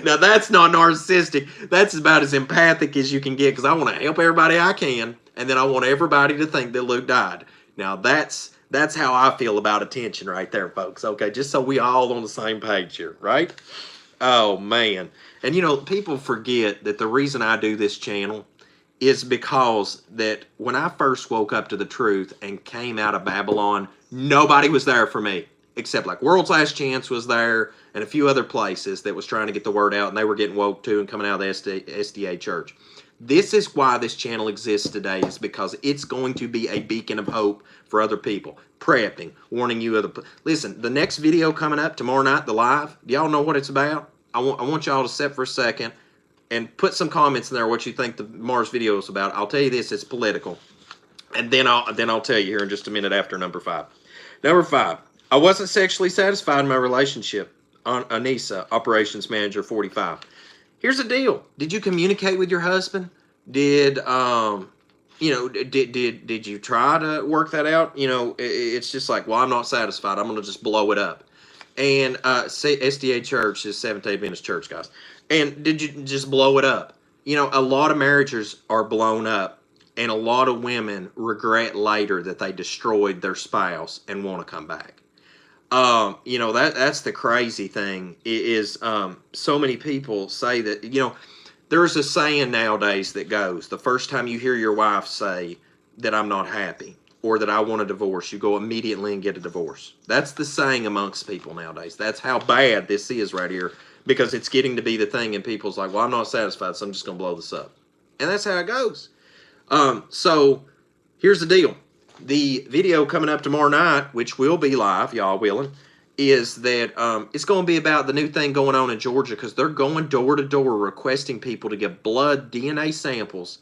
Now that's not narcissistic. That's about as empathic as you can get, because I want to help everybody I can, and then I want everybody to think that Luke died. Now that's how I feel about attention right there, folks. Okay, just so we all on the same page here, right? Oh man. And people forget that the reason I do this channel is because that when I first woke up to the truth and came out of Babylon, nobody was there for me, except like World's Last Chance was there and a few other places that was trying to get the word out, and they were getting woke too and coming out of the SDA church. This is why this channel exists today, is because it's going to be a beacon of hope for other people. Prepping, warning you of the... Listen, the next video coming up tomorrow night, the live, do y'all know what it's about? I want y'all to sit for a second and put some comments in there what you think the Mars video is about. I'll tell you this, it's political. And then I'll tell you here in just a minute after number 5. Number 5, I wasn't sexually satisfied in my relationship. Anissa, operations manager 45. Here's the deal. Did you communicate with your husband? Did did you try to work that out? It's just like, well, I'm not satisfied, I'm going to just blow it up. And SDA Church is Seventh-day Adventist Church, guys. And did you just blow it up? A lot of marriages are blown up, and a lot of women regret later that they destroyed their spouse and want to come back. That's the crazy thing is so many people say that, there's a saying nowadays that goes, the first time you hear your wife say that I'm not happy or that I want a divorce, you go immediately and get a divorce. That's the saying amongst people nowadays. That's how bad this is right here, because it's getting to be the thing, and people's like, well, I'm not satisfied, so I'm just going to blow this up. And that's how it goes. So here's the deal. The video coming up tomorrow night, which will be live, y'all willing, is that it's going to be about the new thing going on in Georgia, because they're going door to door requesting people to give blood DNA samples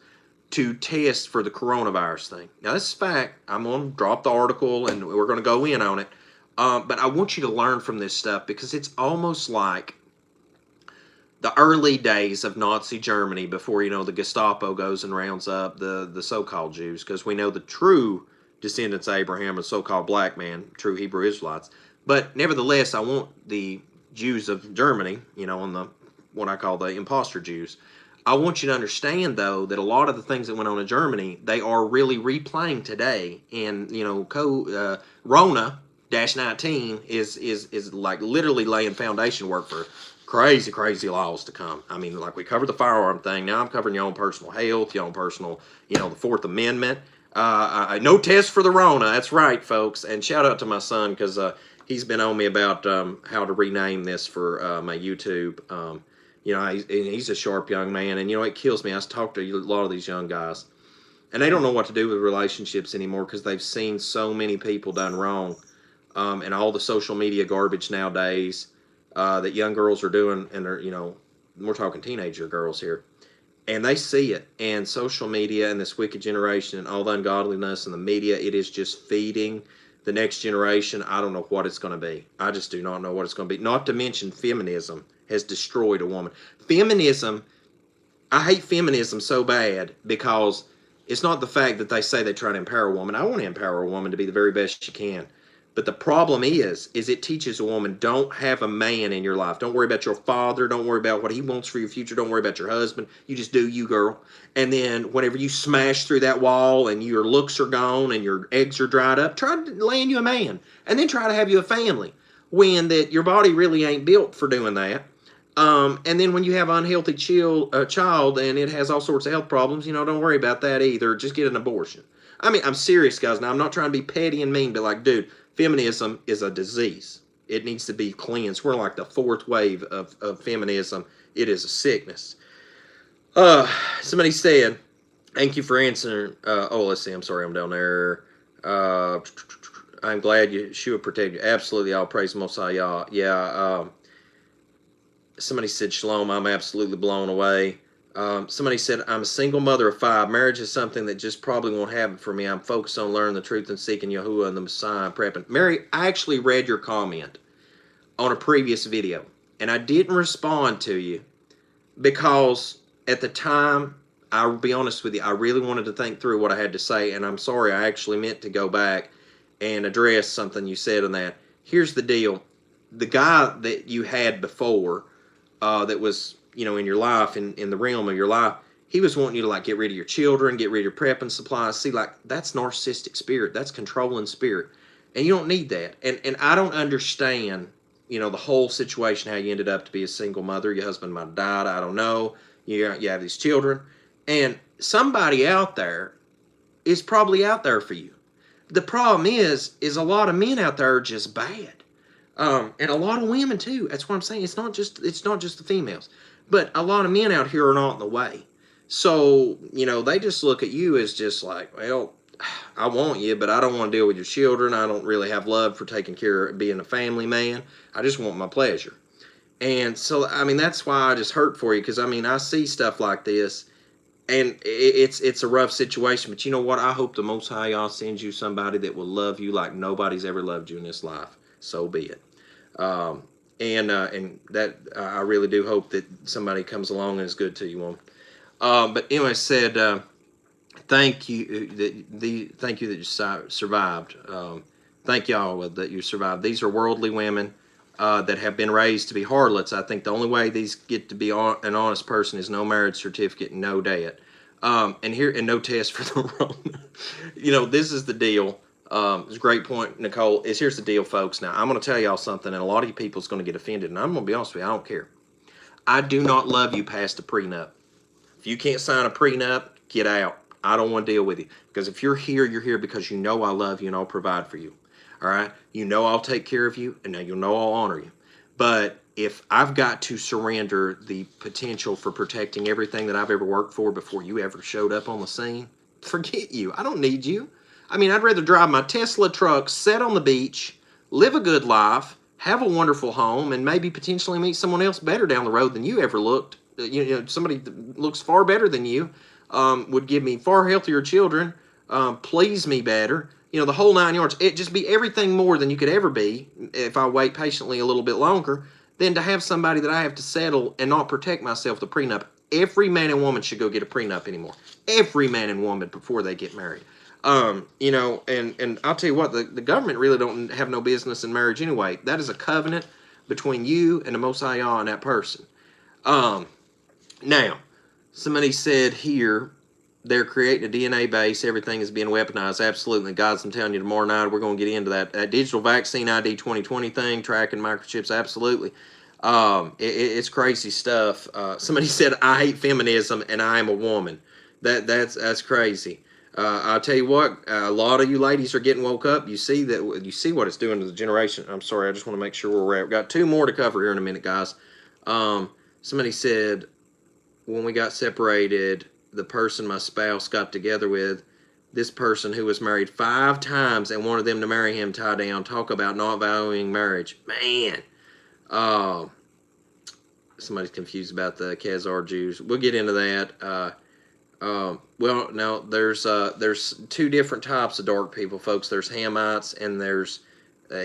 to test for the coronavirus thing. Now, this is fact. I'm going to drop the article, and we're going to go in on it. But I want you to learn from this stuff, because it's almost like the early days of Nazi Germany before, the Gestapo goes and rounds up the so-called Jews, because we know the true descendants of Abraham are so-called black man, true Hebrew Israelites. But nevertheless, I want the Jews of Germany, on the what I call the imposter Jews, I want you to understand, though, that a lot of the things that went on in Germany, they are really replaying today. And, Rona-19 is like literally laying foundation work for crazy, crazy laws to come. I mean, like we covered the firearm thing. Now I'm covering your own personal health, your own personal, the Fourth Amendment. No test for the Rona. That's right, folks. And shout out to my son, because he's been on me about how to rename this for my YouTube. He's a sharp young man, and it kills me. I talk to a lot of these young guys, and they don't know what to do with relationships anymore, because they've seen so many people done wrong, and all the social media garbage nowadays that young girls are doing, and they're, we're talking teenager girls here, and they see it, and social media and this wicked generation and all the ungodliness and the media, it is just feeding the next generation. I don't know what it's going to be. I just do not know what it's going to be. Not to mention feminism has destroyed a woman. Feminism, I hate feminism so bad, because it's not the fact that they say they try to empower a woman. I want to empower a woman to be the very best she can. But the problem is it teaches a woman, don't have a man in your life. Don't worry about your father. Don't worry about what he wants for your future. Don't worry about your husband. You just do you, girl. And then whenever you smash through that wall and your looks are gone and your eggs are dried up, try to land you a man. And then try to have you a family, when that your body really ain't built for doing that. And then when you have an unhealthy child and it has all sorts of health problems, don't worry about that either. Just get an abortion. I mean, I'm serious, guys. Now, I'm not trying to be petty and mean, but like, dude, feminism is a disease. It needs to be cleansed. We're like the fourth wave of feminism. It is a sickness. Somebody said, thank you for answering. Let's see. I'm sorry, I'm down there. I'm glad Yeshua protect you. Absolutely. I'll praise the Most High. Yeah. Somebody said, Shalom, I'm absolutely blown away. Somebody said, I'm a single mother of 5. Marriage is something that just probably won't happen for me. I'm focused on learning the truth and seeking Yahuwah and the Messiah and prepping. Mary, I actually read your comment on a previous video, and I didn't respond to you because at the time, I'll be honest with you, I really wanted to think through what I had to say, and I'm sorry, I actually meant to go back and address something you said in that. Here's the deal. The guy that you had before, that was, in your life, in the realm of your life, he was wanting you to like get rid of your children, get rid of your prepping supplies. See, like that's narcissistic spirit, that's controlling spirit, and you don't need that. And I don't understand, the whole situation, how you ended up to be a single mother. Your husband might have died, I don't know. You have these children, and somebody out there is probably out there for you. The problem is a lot of men out there are just bad. And a lot of women too. That's what I'm saying. It's not just the females, but a lot of men out here are not in the way. So they just look at you as just like, well, I want you, but I don't want to deal with your children. I don't really have love for taking care of being a family man. I just want my pleasure. And so that's why I just hurt for you, because I see stuff like this, and it's a rough situation. But you know what? I hope the Most High Y'all sends you somebody that will love you like nobody's ever loved you in this life. So be it. And that I really do hope that somebody comes along and is good to you. But anyway, said thank you thank you that you survived. Thank y'all that you survived. These are worldly women that have been raised to be harlots. I think the only way these get to be an honest person is no marriage certificate and no debt. And no test for the Rona. This is the deal. It's a great point, Nicole. Here's the deal, folks. Now, I'm going to tell y'all something, and a lot of you people is going to get offended, and I'm going to be honest with you, I don't care. I do not love you past a prenup. If you can't sign a prenup, get out. I don't want to deal with you. Because if you're here because you know I love you and I'll provide for you. All right? You know I'll take care of you, and now you'll know I'll honor you. But if I've got to surrender the potential for protecting everything that I've ever worked for before you ever showed up on the scene, forget you. I don't need you. I'd rather drive my Tesla truck, sit on the beach, live a good life, have a wonderful home, and maybe potentially meet someone else better down the road than you ever looked. Somebody that looks far better than you, would give me far healthier children, please me better. The whole 9 yards. It just be everything more than you could ever be if I wait patiently a little bit longer, than to have somebody that I have to settle and not protect myself with a prenup. Every man and woman should go get a prenup anymore. Every man and woman before they get married. And I'll tell you what, the government really don't have no business in marriage anyway. That is a covenant between you and the Most High Yah and that person. Now, somebody said here, they're creating a DNA base. Everything is being weaponized. Absolutely. Guys, I'm telling you, tomorrow night we're going to get into that digital vaccine ID 2020 thing, tracking microchips. Absolutely. It's crazy stuff. Somebody said, I hate feminism and I am a woman. That's crazy. I'll tell you what, a lot of you ladies are getting woke up. You see what it's doing to the generation. I'm sorry, I just want to make sure where we're at. We've got 2 more to cover here in a minute, guys. Somebody said, when we got separated, the person my spouse got together with, this person who was married 5 times and wanted them to marry him, tie down. Talk about not valuing marriage. Man. Somebody's confused about the Khazar Jews. We'll get into that. Well, now there's 2 different types of dark people, folks. There's Hamites and there's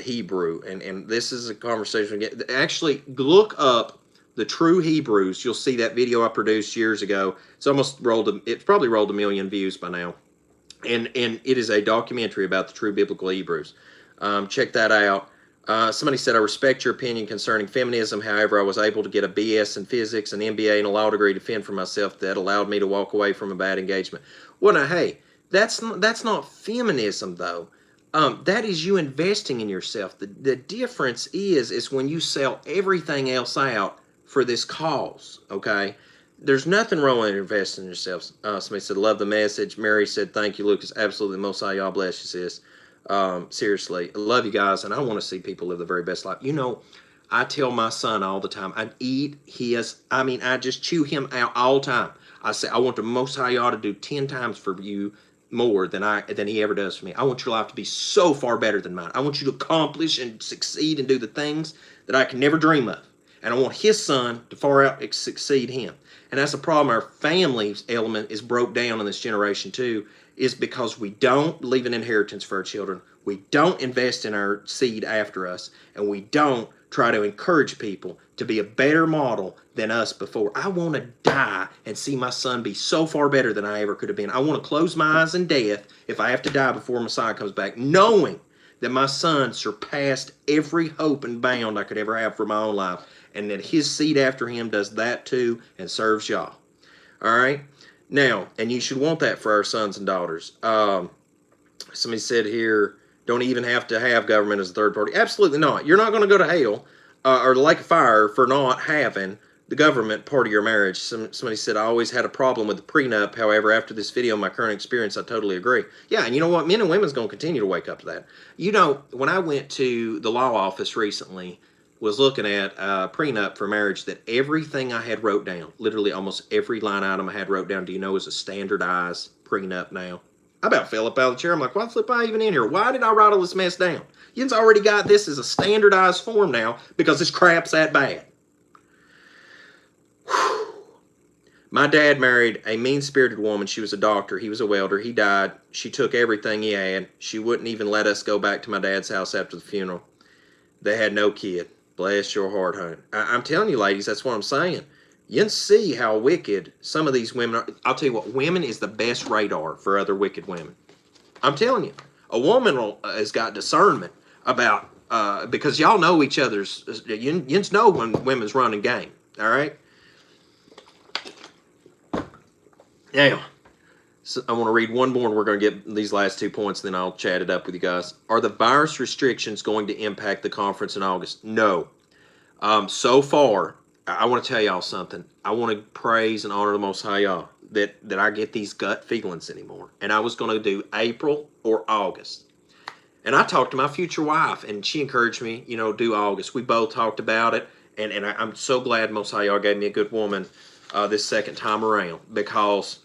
Hebrew, and this is a conversation. Actually, look up the true Hebrews. You'll see that video I produced years ago. It's probably rolled 1 million views by now, and it is a documentary about the true biblical Hebrews. Check that out. Somebody said, I respect your opinion concerning feminism. However, I was able to get a BS in physics, an MBA, and a law degree to fend for myself that allowed me to walk away from a bad engagement. Well, now, hey, that's not feminism, though. That is you investing in yourself. The difference is when you sell everything else out for this cause, okay? There's nothing wrong with investing in yourself. Somebody said, love the message. Mary said, thank you, Lucas. Absolutely. Most high, y'all bless you, sis. Seriously, I love you guys, and I want to see people live the very best life. I tell my son all the time, I just chew him out all the time. I say, I want the Most High Yah to do 10 times for you more than he ever does for me. I want your life to be so far better than mine. I want you to accomplish and succeed and do the things that I can never dream of. And I want his son to far out succeed him. And that's a problem. Our family element is broke down in this generation too, is because we don't leave an inheritance for our children. We don't invest in our seed after us, and we don't try to encourage people to be a better model than us before. I want to die and see my son be so far better than I ever could have been. I want to close my eyes in death if I have to die before Messiah comes back, knowing that my son surpassed every hope and bound I could ever have for my own life, and that his seed after him does that too and serves y'all. All right? Now, and you should want that for our sons and daughters. Somebody said here, don't even have to have government as a third party. Absolutely not. You're not going to go to hell or the lake of fire for not having the government part of your marriage. Somebody said, I always had a problem with the prenup. However, after this video, my current experience, I totally agree. Yeah, and you know what? Men and women's going to continue to wake up to that. You know, when I went to the law office recently, was looking at a prenup for marriage, that everything I had wrote down, literally almost every line item I had wrote down, do you know is a standardized prenup now? I about fell up out of the chair. I'm like, why the flip am I even in here? Why did I write all this mess down? You've already got this as a standardized form now because this crap's that bad. Whew. My dad married a mean-spirited woman. She was a doctor. He was a welder. He died. She took everything he had. She wouldn't even let us go back to my dad's house after the funeral. They had no kid. Bless your heart, honey. I'm telling you, ladies, that's what I'm saying. You can see how wicked some of these women are. I'll tell you what, women is the best radar for other wicked women. I'm telling you. A woman has got discernment about, because y'all know each other's, you know when women's running game, all right? Now, so I want to read one more, and we're going to get these last 2 points, then I'll chat it up with you guys. Are the virus restrictions going to impact the conference in August? No. So far, I want to tell y'all something. I want to praise and honor the Most High y'all that I get these gut feelings anymore. And I was going to do April or August. And I talked to my future wife, and she encouraged me, you know, do August. We both talked about it, and I'm so glad Most High y'all gave me a good woman this second time around, because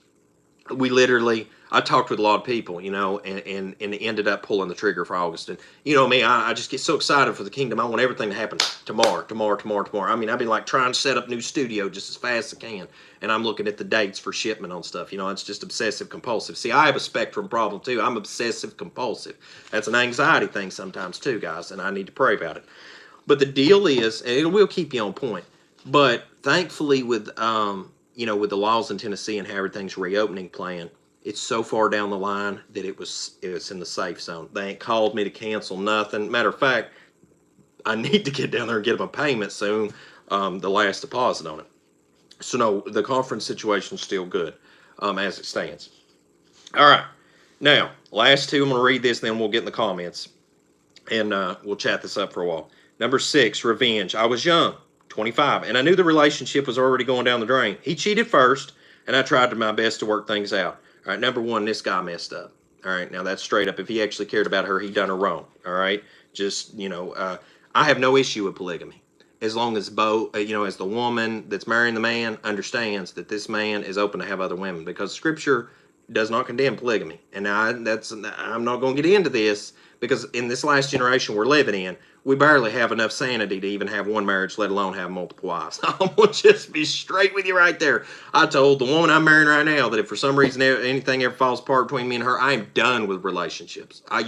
we literally, I talked with a lot of people, you know, and ended up pulling the trigger for August. And you know me, I just get so excited for the kingdom. I want everything to happen tomorrow. I mean, I've been like trying to set up new studio just as fast as I can. And I'm looking at the dates for shipment on stuff. You know, it's just obsessive compulsive. See, I have a spectrum problem too. I'm obsessive compulsive. That's an anxiety thing sometimes too, guys, and I need to pray about it. But the deal is, and it will keep you on point, but thankfully with, you know, with the laws in Tennessee and how everything's reopening plan, it's so far down the line that it was in the safe zone. They ain't called me to cancel nothing. Matter of fact, I need to get down there and get them a payment soon, the last deposit on it. So no, the conference situation's still good as it stands. All right. Now, last two, I'm going to read this, then we'll get in the comments, and we'll chat this up for a while. Number 6, revenge. I was young, 25, and I knew the relationship was already going down the drain. He cheated first, and I tried my best to work things out. All right, number 1, this guy messed up. All right, now that's straight up. If he actually cared about her, he done her wrong. All right, just, you know, I have no issue with polygamy, as long as both, you know, as the woman that's marrying the man understands that this man is open to have other women, because Scripture does not condemn polygamy. And now I'm not going to get into this, because in this last generation we're living in, we barely have enough sanity to even have one marriage, let alone have multiple wives. I'm going to just be straight with you right there. I told the woman I'm marrying right now that if for some reason anything ever falls apart between me and her, I am done with relationships. I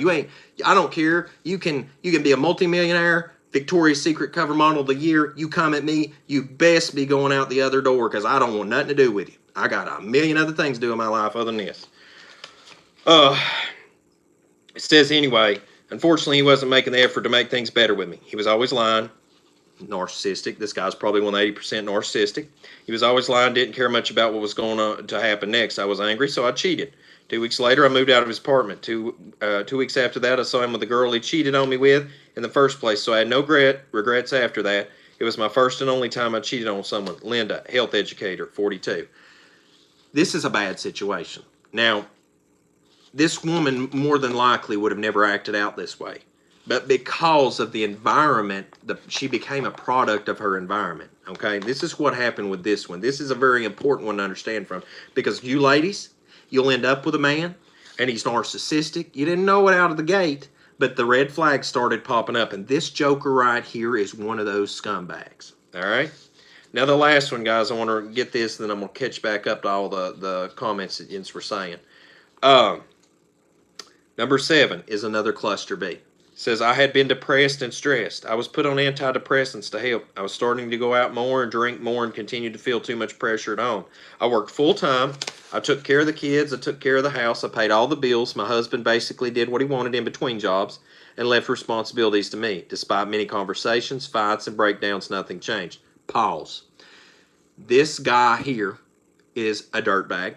don't care. You can be a multimillionaire, Victoria's Secret cover model of the year. You come at me, you best be going out the other door, because I don't want nothing to do with you. I got a million other things to do in my life other than this. It says anyway, unfortunately, he wasn't making the effort to make things better with me. He was always lying. Narcissistic. This guy's probably 180% narcissistic. He was always lying, didn't care much about what was going to happen next. I was angry, so I cheated. 2 weeks later, I moved out of his apartment. 2 weeks after that, I saw him with the girl he cheated on me with in the first place, so I had no regrets after that. It was my first and only time I cheated on someone. Linda, health educator, 42. This is a bad situation. Now, this woman more than likely would have never acted out this way. But because of the environment, she became a product of her environment. Okay, this is what happened with this one. This is a very important one to understand from, because you ladies, you'll end up with a man, and he's narcissistic. You didn't know it out of the gate, but the red flags started popping up, and this joker right here is one of those scumbags. All right. Now the last one, guys. I want to get this, then I'm gonna catch back up to all the comments that Jens were saying. Um, Number 7 is another cluster B. It says, I had been depressed and stressed. I was put on antidepressants to help. I was starting to go out more and drink more and continued to feel too much pressure at home. I worked full time. I took care of the kids. I took care of the house. I paid all the bills. My husband basically did what he wanted in between jobs and left responsibilities to me. Despite many conversations, fights, and breakdowns, nothing changed. Pause. This guy here is a dirtbag.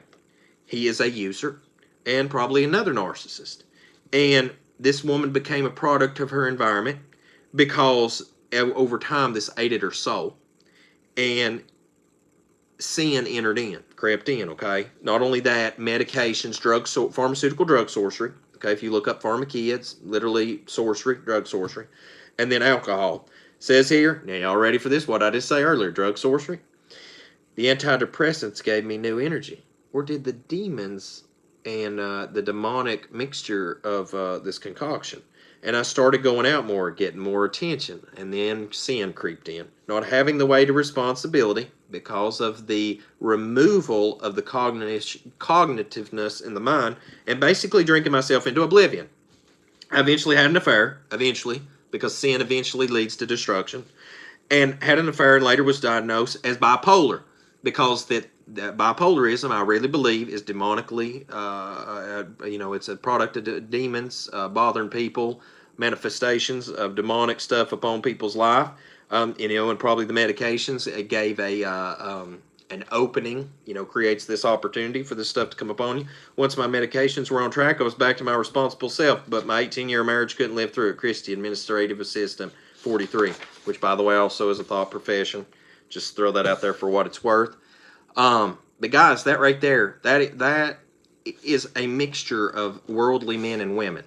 He is a user and probably another narcissist. And this woman became a product of her environment because over time this ate her soul. And sin entered in, crept in, okay? Not only that, medications, pharmaceutical drug sorcery. Okay, if you look up pharmakids, literally sorcery, drug sorcery. And then alcohol. Says here, now y'all ready for this? What I just say earlier, drug sorcery. The antidepressants gave me new energy. Or did the demons and the demonic mixture of this concoction? And I started going out more, getting more attention, and then sin creeped in. Not having the weight of responsibility because of the removal of the cognitiveness in the mind, and basically drinking myself into oblivion. I eventually had an affair, because sin eventually leads to destruction, and had an affair and later was diagnosed as bipolar, because that bipolarism, I really believe, is demonically, it's a product of demons bothering people, manifestations of demonic stuff upon people's life, and probably the medications. It gave an opening, creates this opportunity for this stuff to come upon you. Once my medications were on track, I was back to my responsible self, but my 18-year marriage couldn't live through it. Christy, administrative assistant, 43, which, by the way, also is a thought profession. Just throw that out there for what it's worth. But guys, that right there, that is a mixture of worldly men and women,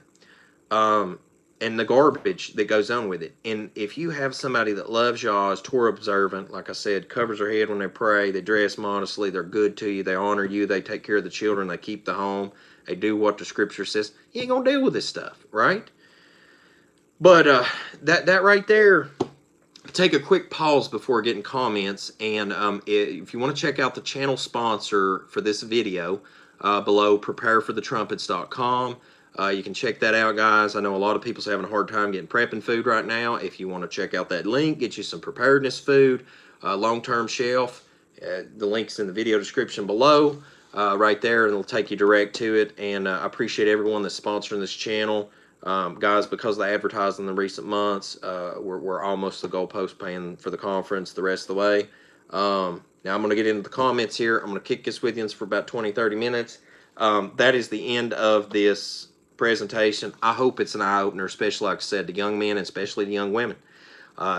and the garbage that goes on with it. And if you have somebody that loves y'all, is Torah observant, like I said, covers their head when they pray, they dress modestly, they're good to you, they honor you, they take care of the children, they keep the home, they do what the scripture says, you ain't gonna deal with this stuff, right? But that right there, take a quick pause before getting comments, and if you want to check out the channel sponsor for this video, below, prepareforthetrumpets.com. You can check that out, guys. I know a lot of people's having a hard time getting prepping food right now. If you want to check out that link, get you some preparedness food, long-term shelf. The link's in the video description below, right there, and it'll take you direct to it. And I appreciate everyone that's sponsoring this channel. Guys, because of the advertising in the recent months, we're almost the goalpost paying for the conference the rest of the way. Now I'm going to get into the comments here. I'm going to kick this with you for about 20-30 minutes. That is the end of this presentation. I hope it's an eye-opener, especially, like I said, to young men and especially to young women.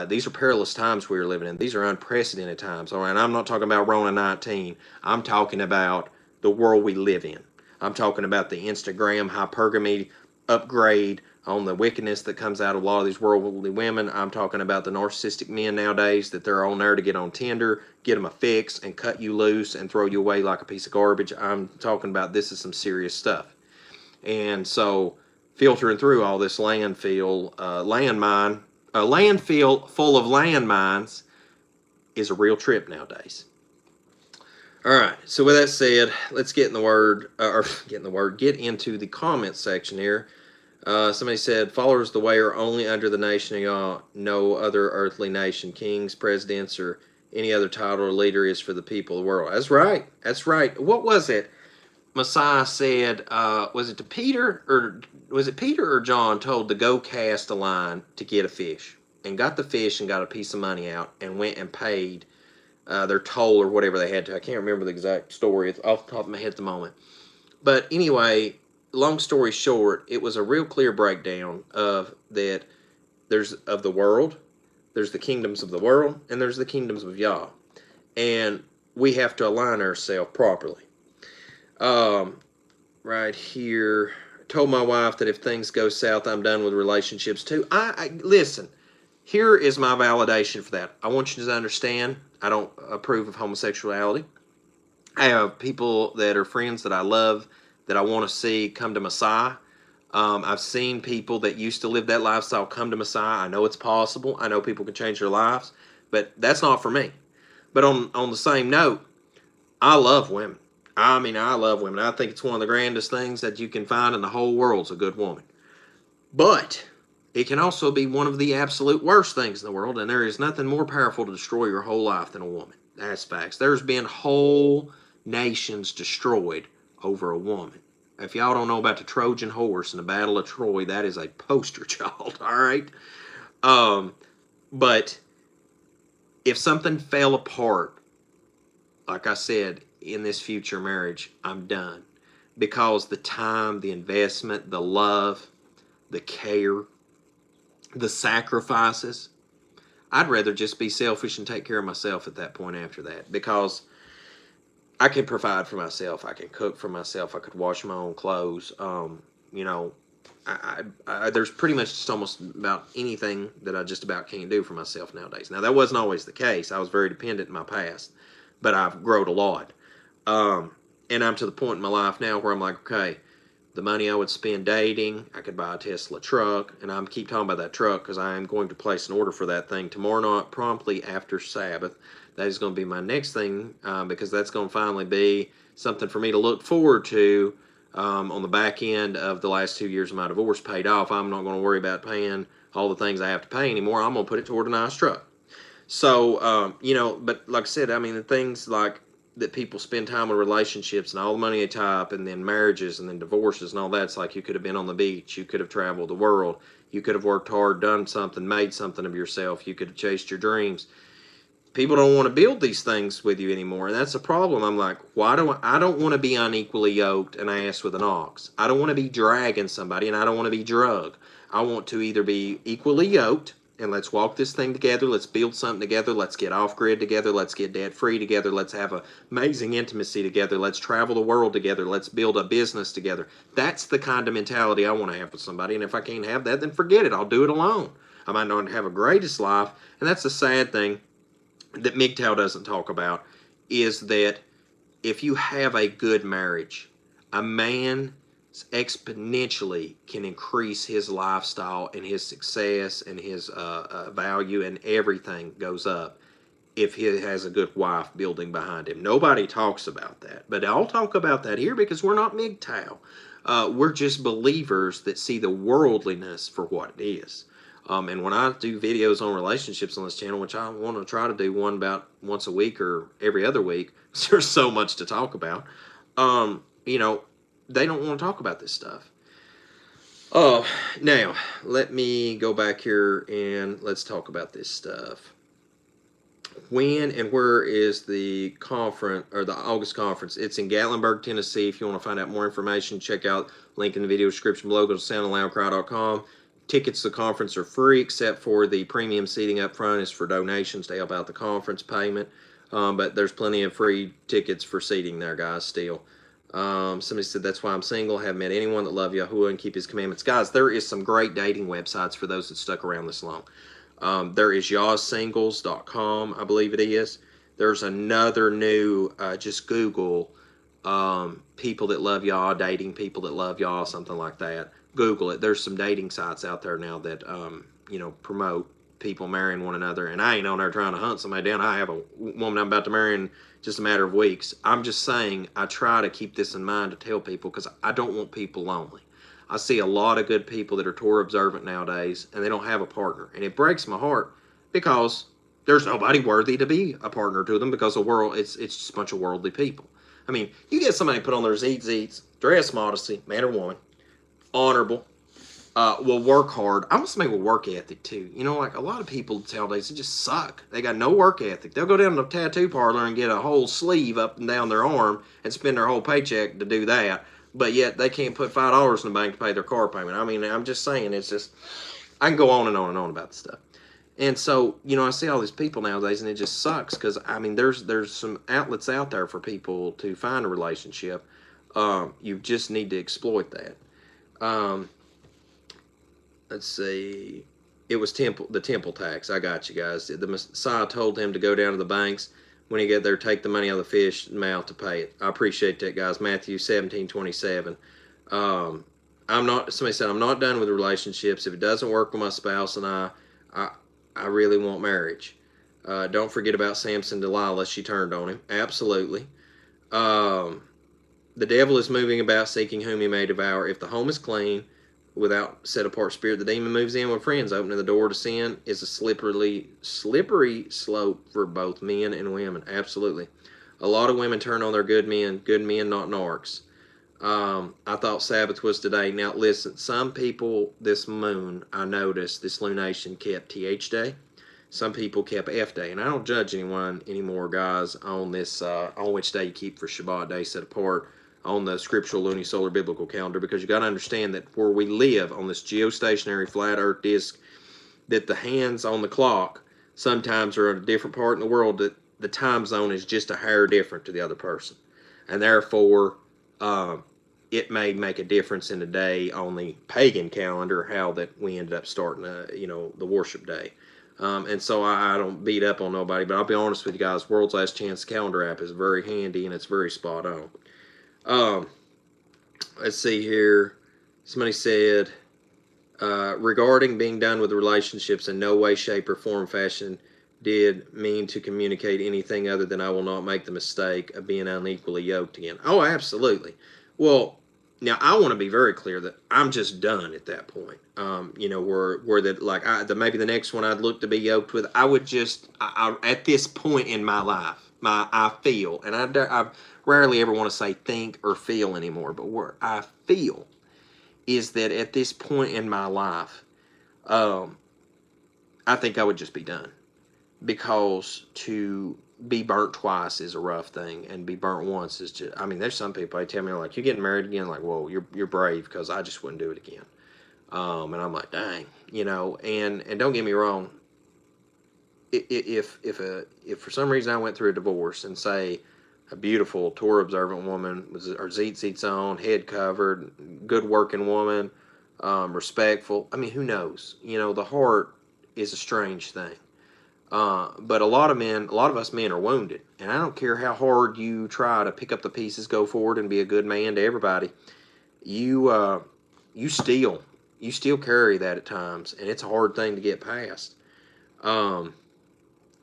These are perilous times we are living in. These are unprecedented times. All right, I'm not talking about Rona 19. I'm talking about the world we live in. I'm talking about the Instagram hypergamy upgrade on the wickedness that comes out of a lot of these worldly women. I'm talking about the narcissistic men nowadays that they're on there to get on Tinder, get them a fix, and cut you loose and throw you away like a piece of garbage. I'm talking about this is some serious stuff. And so filtering through all this landfill full of landmines is a real trip nowadays. All right, so with that said, let's get into the comment section here. Somebody said, followers of the way are only under the nation of Yah, no other earthly nation, kings, presidents, or any other title or leader is for the people of the world. That's right. That's right. What was it? Messiah said, was it Peter or John told to go cast a line to get a fish, and got the fish and got a piece of money out and went and paid their toll or whatever they had to. I can't remember the exact story. It's off the top of my head at the moment. But anyway, long story short, it was a real clear breakdown of that there's of the world, there's the kingdoms of the world, and there's the kingdoms of Yah. And we have to align ourselves properly. Right here, I told my wife that if things go south, I'm done with relationships too. Listen, here is my validation for that. I want you to understand, I don't approve of homosexuality. I have people that are friends that I love, that I want to see come to Messiah. I've seen people that used to live that lifestyle come to Messiah. I know it's possible. I know people can change their lives. but that's not for me. But on the same note, I love women. I mean, I love women. I think it's one of the grandest things that you can find in the whole world's a good woman. But it can also be one of the absolute worst things in the world, and there is nothing more powerful to destroy your whole life than a woman. That's facts. There's been whole nations destroyed over a woman. If y'all don't know about the Trojan horse and the Battle of Troy, that is a poster child, all right? But if something fell apart, like I said, in this future marriage, I'm done. Because the time, the investment, the love, the care, the sacrifices, I'd rather just be selfish and take care of myself at that point after that. Because I can provide for myself. I can cook for myself. I could wash my own clothes. You know, there's pretty much just almost about anything that I just about can't do for myself nowadays. Now, that wasn't always the case. I was very dependent in my past, but I've grown a lot. And I'm to the point in my life now where I'm like, okay, the money I would spend dating, I could buy a Tesla truck, and I'm keep talking about that truck because I am going to place an order for that thing tomorrow night, promptly after Sabbath. That is going to be my next thing because that's going to finally be something for me to look forward to on the back end of the last 2 years of my divorce paid off. I'm not going to worry about paying all the things I have to pay anymore. I'm going to put it toward a nice truck. So, you know, but like I said, I mean, the things like that people spend time in relationships and all the money they tie up and then marriages and then divorces and all that. It's like you could have been on the beach. You could have traveled the world. You could have worked hard, done something, made something of yourself. You could have chased your dreams. People don't want to build these things with you anymore, and that's a problem. I'm like, why do I don't want to be unequally yoked and ass with an ox. I don't want to be dragging somebody, and I don't want to be drug. I want to either be equally yoked, and let's walk this thing together. Let's build something together. Let's get off grid together. Let's get debt free together. Let's have amazing intimacy together. Let's travel the world together. Let's build a business together. That's the kind of mentality I want to have with somebody, and if I can't have that, then forget it. I'll do it alone. I might not have a greatest life, and that's the sad thing that MGTOW doesn't talk about, is that if you have a good marriage, a man exponentially can increase his lifestyle and his success and his value, and everything goes up if he has a good wife building behind him. Nobody talks about that, but I'll talk about that here because we're not MGTOW. We're just believers that see the worldliness for what it is. And when I do videos on relationships on this channel, which I want to try to do one about once a week or every other week, there's so much to talk about. You know, they don't want to talk about this stuff. Now, let me go back here and let's talk about this stuff. When and where is the conference, or the August conference? It's in Gatlinburg, Tennessee. If you want to find out more information, check out link in the video description below. Go to soundandloudcry.com. Tickets to the conference are free, except for the premium seating up front is for donations to help out the conference payment. But there's plenty of free tickets for seating there, guys, still. Somebody said, that's why I'm single. Haven't met anyone that love Yahuwah and keep his commandments. Guys, there is some great dating websites for those that stuck around this long. There is yawsingles.com, I believe it is. There's another new, just Google people that love Yah, dating people that love Yah, something like that. Google it. There's some dating sites out there now that, you know, promote people marrying one another. And I ain't on there trying to hunt somebody down. I have a woman I'm about to marry in just a matter of weeks. I'm just saying I try to keep this in mind to tell people because I don't want people lonely. I see a lot of good people that are Torah observant nowadays and they don't have a partner. And it breaks my heart because there's nobody worthy to be a partner to them because the world, it's just a bunch of worldly people. I mean, you get somebody put on their zeets, dress modesty, man or woman, honorable, will work hard. I want somebody with work ethic too. You know, like a lot of people nowadays, they just suck. They got no work ethic. They'll go down to the tattoo parlor and get a whole sleeve up and down their arm and spend their whole paycheck to do that. But yet they can't put $5 in the bank to pay their car payment. I mean, I'm just saying, it's just, I can go on and on and on about this stuff. And so, you know, I see all these people nowadays and it just sucks because, I mean, there's some outlets out there for people to find a relationship. You just need to exploit that. Let's see. It was the temple tax. I got you guys. The Messiah told him to go down to the banks. When he get there, take the money out of the fish mouth to pay it. I appreciate that, guys. Matthew 17:27. Somebody said, I'm not done with relationships. If it doesn't work with my spouse and I really want marriage. Don't forget about Samson Delilah. She turned on him. Absolutely. Um, the devil is moving about seeking whom he may devour. If the home is clean, without set apart spirit, the demon moves in with friends. Opening the door to sin is a slippery slope for both men and women. Absolutely. A lot of women turn on their good men, not narcs. I thought Sabbath was today. Now, listen, some people this moon, I noticed, this lunation kept TH Day. Some people kept F Day. And I don't judge anyone anymore, guys, on this, on which day you keep for Shabbat day set apart on the scriptural lunisolar biblical calendar, because you got to understand that where we live on this geostationary flat earth disk, that the hands on the clock sometimes are in a different part in the world, that the time zone is just a hair different to the other person. And therefore, it may make a difference in the day on the pagan calendar, how that we ended up starting, the worship day. And so I don't beat up on nobody, but I'll be honest with you guys, World's Last Chance calendar app is very handy and it's very spot on. Um, let's see here. Somebody said, regarding being done with relationships, in no way, shape, or form, fashion did mean to communicate anything other than I will not make the mistake of being unequally yoked again. Oh, absolutely. Well, now I want to be very clear that I'm just done at that point. Where that, like, maybe the next one I'd look to be yoked with, I would just, at this point in my life, I feel, and I rarely ever want to say think or feel anymore, but where I feel is that at this point in my life, I think I would just be done, because to be burnt twice is a rough thing, and be burnt once is just, I mean, there's some people, they tell me, like, you're getting married again, like, whoa, you're brave, because I just wouldn't do it again. And I'm like, dang, and don't get me wrong, if for some reason I went through a divorce, and say a beautiful Torah observant woman was her tzitzits on, head covered, good working woman, respectful. I mean, who knows? The heart is a strange thing. But a lot of us men are wounded, and I don't care how hard you try to pick up the pieces, go forward, and be a good man to everybody. You still carry that at times, and it's a hard thing to get past.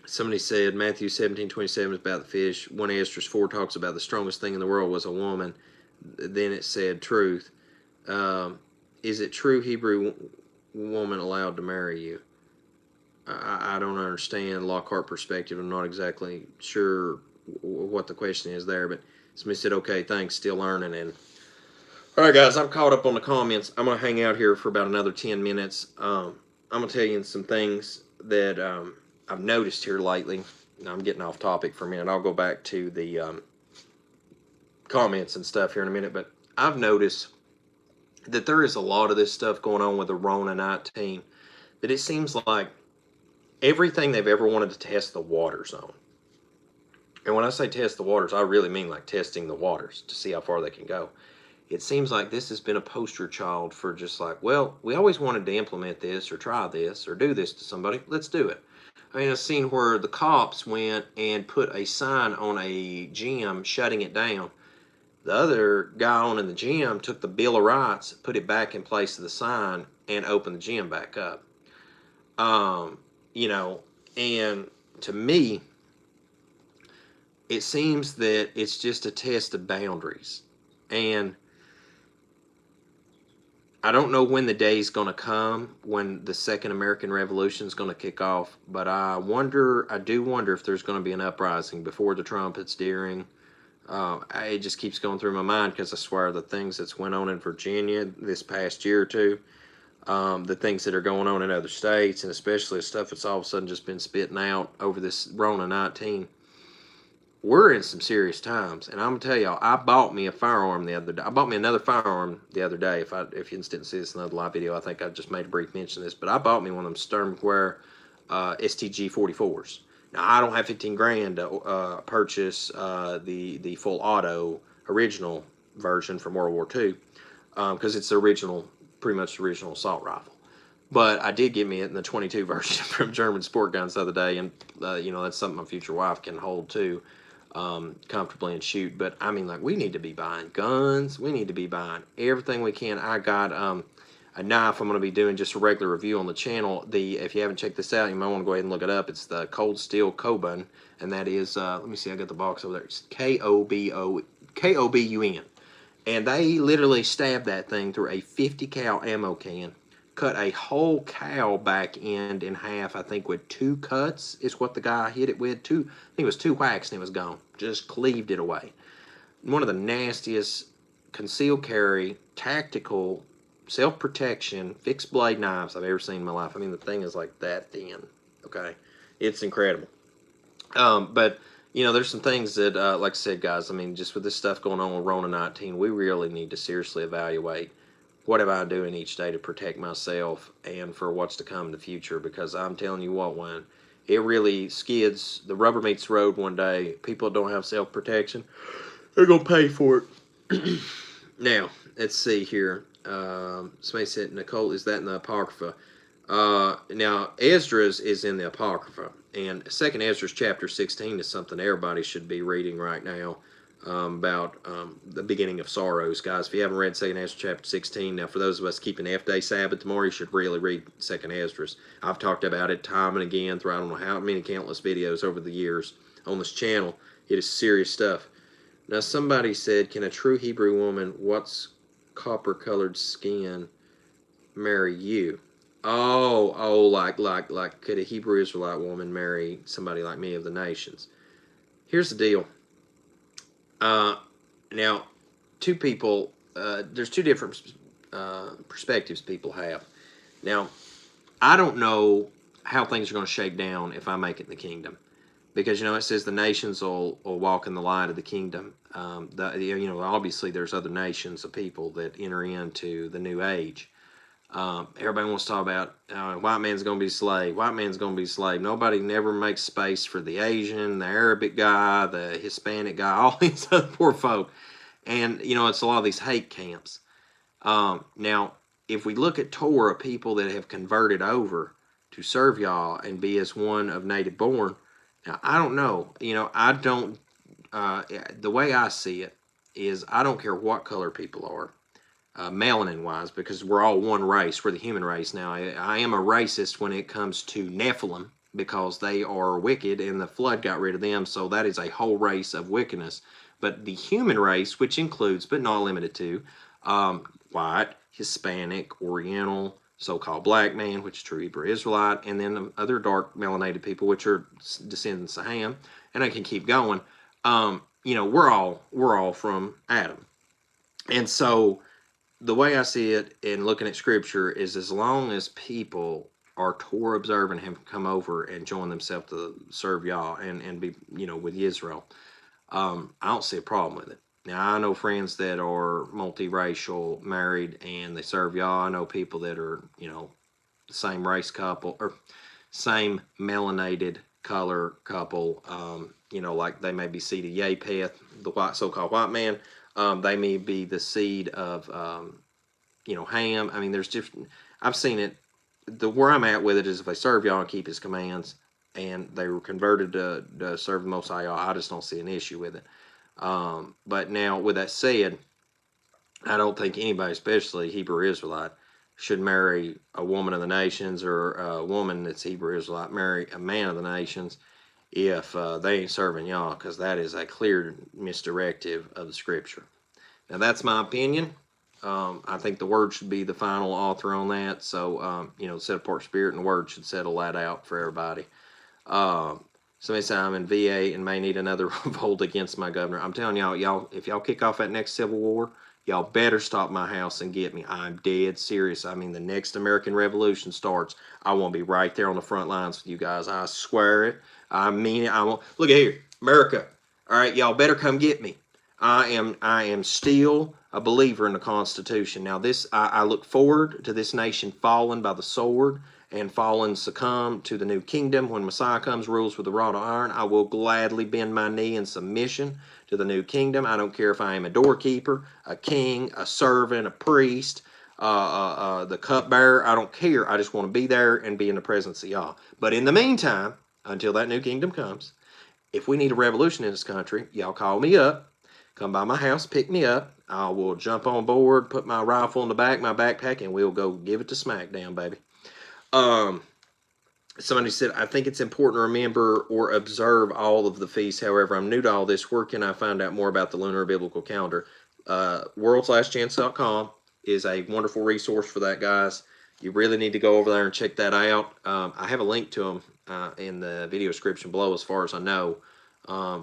Somebody said Matthew 17:27 is about the fish. 1 Esdras 4 talks about the strongest thing in the world was a woman. Then it said truth. Is it true Hebrew woman allowed to marry you? I don't understand Lockhart perspective. I'm not exactly sure what the question is there, but somebody said, okay, thanks, still learning. And all right, guys, I'm caught up on the comments. I'm going to hang out here for about another 10 minutes. I'm going to tell you some things that I've noticed here lately. I'm getting off topic for a minute. I'll go back to the comments and stuff here in a minute, but I've noticed that there is a lot of this stuff going on with the Rona 19, that it seems like everything they've ever wanted to test the waters on. And when I say test the waters, I really mean like testing the waters to see how far they can go. It seems like this has been a poster child for just like, well, we always wanted to implement this or try this or do this to somebody. Let's do it. I mean, I've seen where the cops went and put a sign on a gym shutting it down. The other guy on in the gym took the Bill of Rights, put it back in place of the sign, and opened the gym back up. And to me, it seems that it's just a test of boundaries. And I don't know when the day is going to come when the Second American Revolution is going to kick off, but I do wonder if there's going to be an uprising before the trumpets, during. It just keeps going through my mind, because I swear the things that's went on in Virginia this past year or two, the things that are going on in other states, and especially the stuff that's all of a sudden just been spitting out over this Rona 19. We're in some serious times, and I'm gonna tell y'all, I bought me a firearm the other day. I bought me another firearm the other day. If you didn't see this in another live video, I think I just made a brief mention of this, but I bought me one of them Sturmgewehr STG 44s. Now, I don't have 15 grand to purchase the full auto original version from World War II, because it's the original, pretty much the original assault rifle. But I did get me it in the 22 version from German Sport Guns the other day, and that's something my future wife can hold too, comfortably and shoot. But I mean, like, we need to be buying guns. We need to be buying everything we can. I a knife. I'm going to be doing just a regular review on the channel. If you haven't checked this out, you might want to go ahead and look it up. It's the Cold Steel Kobun, and that is, let me see, I got the box over there. It's Kobun. And they literally stabbed that thing through a 50 cal ammo can, cut a whole cow back end in half, I think with 2 cuts is what the guy hit it with. I think it was 2 whacks and it was gone. Just cleaved it away. One of the nastiest concealed carry, tactical, self-protection, fixed blade knives I've ever seen in my life. I mean, the thing is like that thin, okay? It's incredible. But, you know, there's some things that, like I said, guys, I mean, just with this stuff going on with Rona 19, we really need to seriously evaluate what am I doing each day to protect myself and for what's to come in the future, because I'm telling you what, when it really skids, the rubber meets the road one day, people don't have self-protection, they're going to pay for it. Now, let's see here. Somebody said, Nicole, is that in the Apocrypha? Now, Esdras is in the Apocrypha, and 2nd Esdras chapter 16 is something everybody should be reading right now, about the beginning of sorrows. Guys, if you haven't read 2nd Esdras chapter 16, now for those of us keeping F-Day Sabbath tomorrow, you should really read 2nd Esdras. I've talked about it time and again through I don't know how many countless videos over the years on this channel. It is serious stuff. Now, somebody said, can a true Hebrew woman, what's copper-colored skin, marry you? Oh, like, could a Hebrew Israelite woman marry somebody like me of the nations? Here's the deal. Now, two people, there's 2 different perspectives people have. Now, I don't know how things are going to shake down if I make it in the kingdom. Because, you know, it says the nations will walk in the light of the kingdom. You know, obviously there's other nations of people that enter into the new age. Everybody wants to talk about white man's going to be slave. White man's going to be slave. Nobody never makes space for the Asian, the Arabic guy, the Hispanic guy, all these other poor folk. And, you know, it's a lot of these hate camps. Now, if we look at Torah, people that have converted over to serve y'all and be as one of native born, now, I don't know. You know, I don't, the way I see it is I don't care what color people are, melanin-wise, because we're all one race. We're the human race now. I am a racist when it comes to Nephilim, because they are wicked and the flood got rid of them, so that is a whole race of wickedness. But the human race, which includes, but not limited to, white, Hispanic, Oriental, so-called black man, which is true Hebrew Israelite, and then the other dark melanated people, which are descendants of Ham, and I can keep going. You know, we're all from Adam. And so the way I see it in looking at Scripture is, as long as people are Torah observant, have come over and join themselves to serve Yah and be, you know, with Israel, I don't see a problem with it. Now, I know friends that are multiracial, married, and they serve Yah. I know people that are, you know, the same race couple, or same melanated color couple, you know, like they may be seed of Japheth, the white, so-called white man. They may be the seed of, you know, Ham. I mean, there's different, I've seen it. Where I'm at with it is if they serve Yah and keep His commands, and they were converted to serve the Most High Yah, I just don't see an issue with it. But now, with that said, I don't think anybody, especially Hebrew Israelite, should marry a woman of the nations, or a woman that's Hebrew Israelite marry a man of the nations if they ain't serving Yah, because that is a clear misdirective of the Scripture. Now, that's my opinion. I think the Word should be the final author on that. So, you know, the set apart Spirit and the Word should settle that out for everybody. Somebody said I'm in VA and may need another revolt against my governor. I'm telling y'all, if y'all kick off that next civil war, y'all better stop my house and get me. I'm dead serious. I mean, the next American Revolution starts, I want to be right there on the front lines with you guys. I swear it. I mean it. I won't. Look at here, America. All right, y'all better come get me. I am still a believer in the Constitution. Now, I look forward to this nation falling by the sword and fallen succumb to the new kingdom. When Messiah comes, rules with a rod of iron, I will gladly bend my knee in submission to the new kingdom. I don't care if I am a doorkeeper, a king, a servant, a priest, the cupbearer. I don't care. I just want to be there and be in the presence of Yah. But in the meantime, until that new kingdom comes, if we need a revolution in this country, y'all call me up. Come by my house, pick me up. I will jump on board, put my rifle in the back, my backpack, and we'll go give it to smackdown, baby. Um, Somebody said, I think it's important to remember or observe all of the feasts. However, I'm new to all this. Where can I find out more about the lunar biblical calendar? Worldslastchance.com is a wonderful resource for that, guys. You really need to go over there and check that out. I have a link to them in the video description below, as far as I know.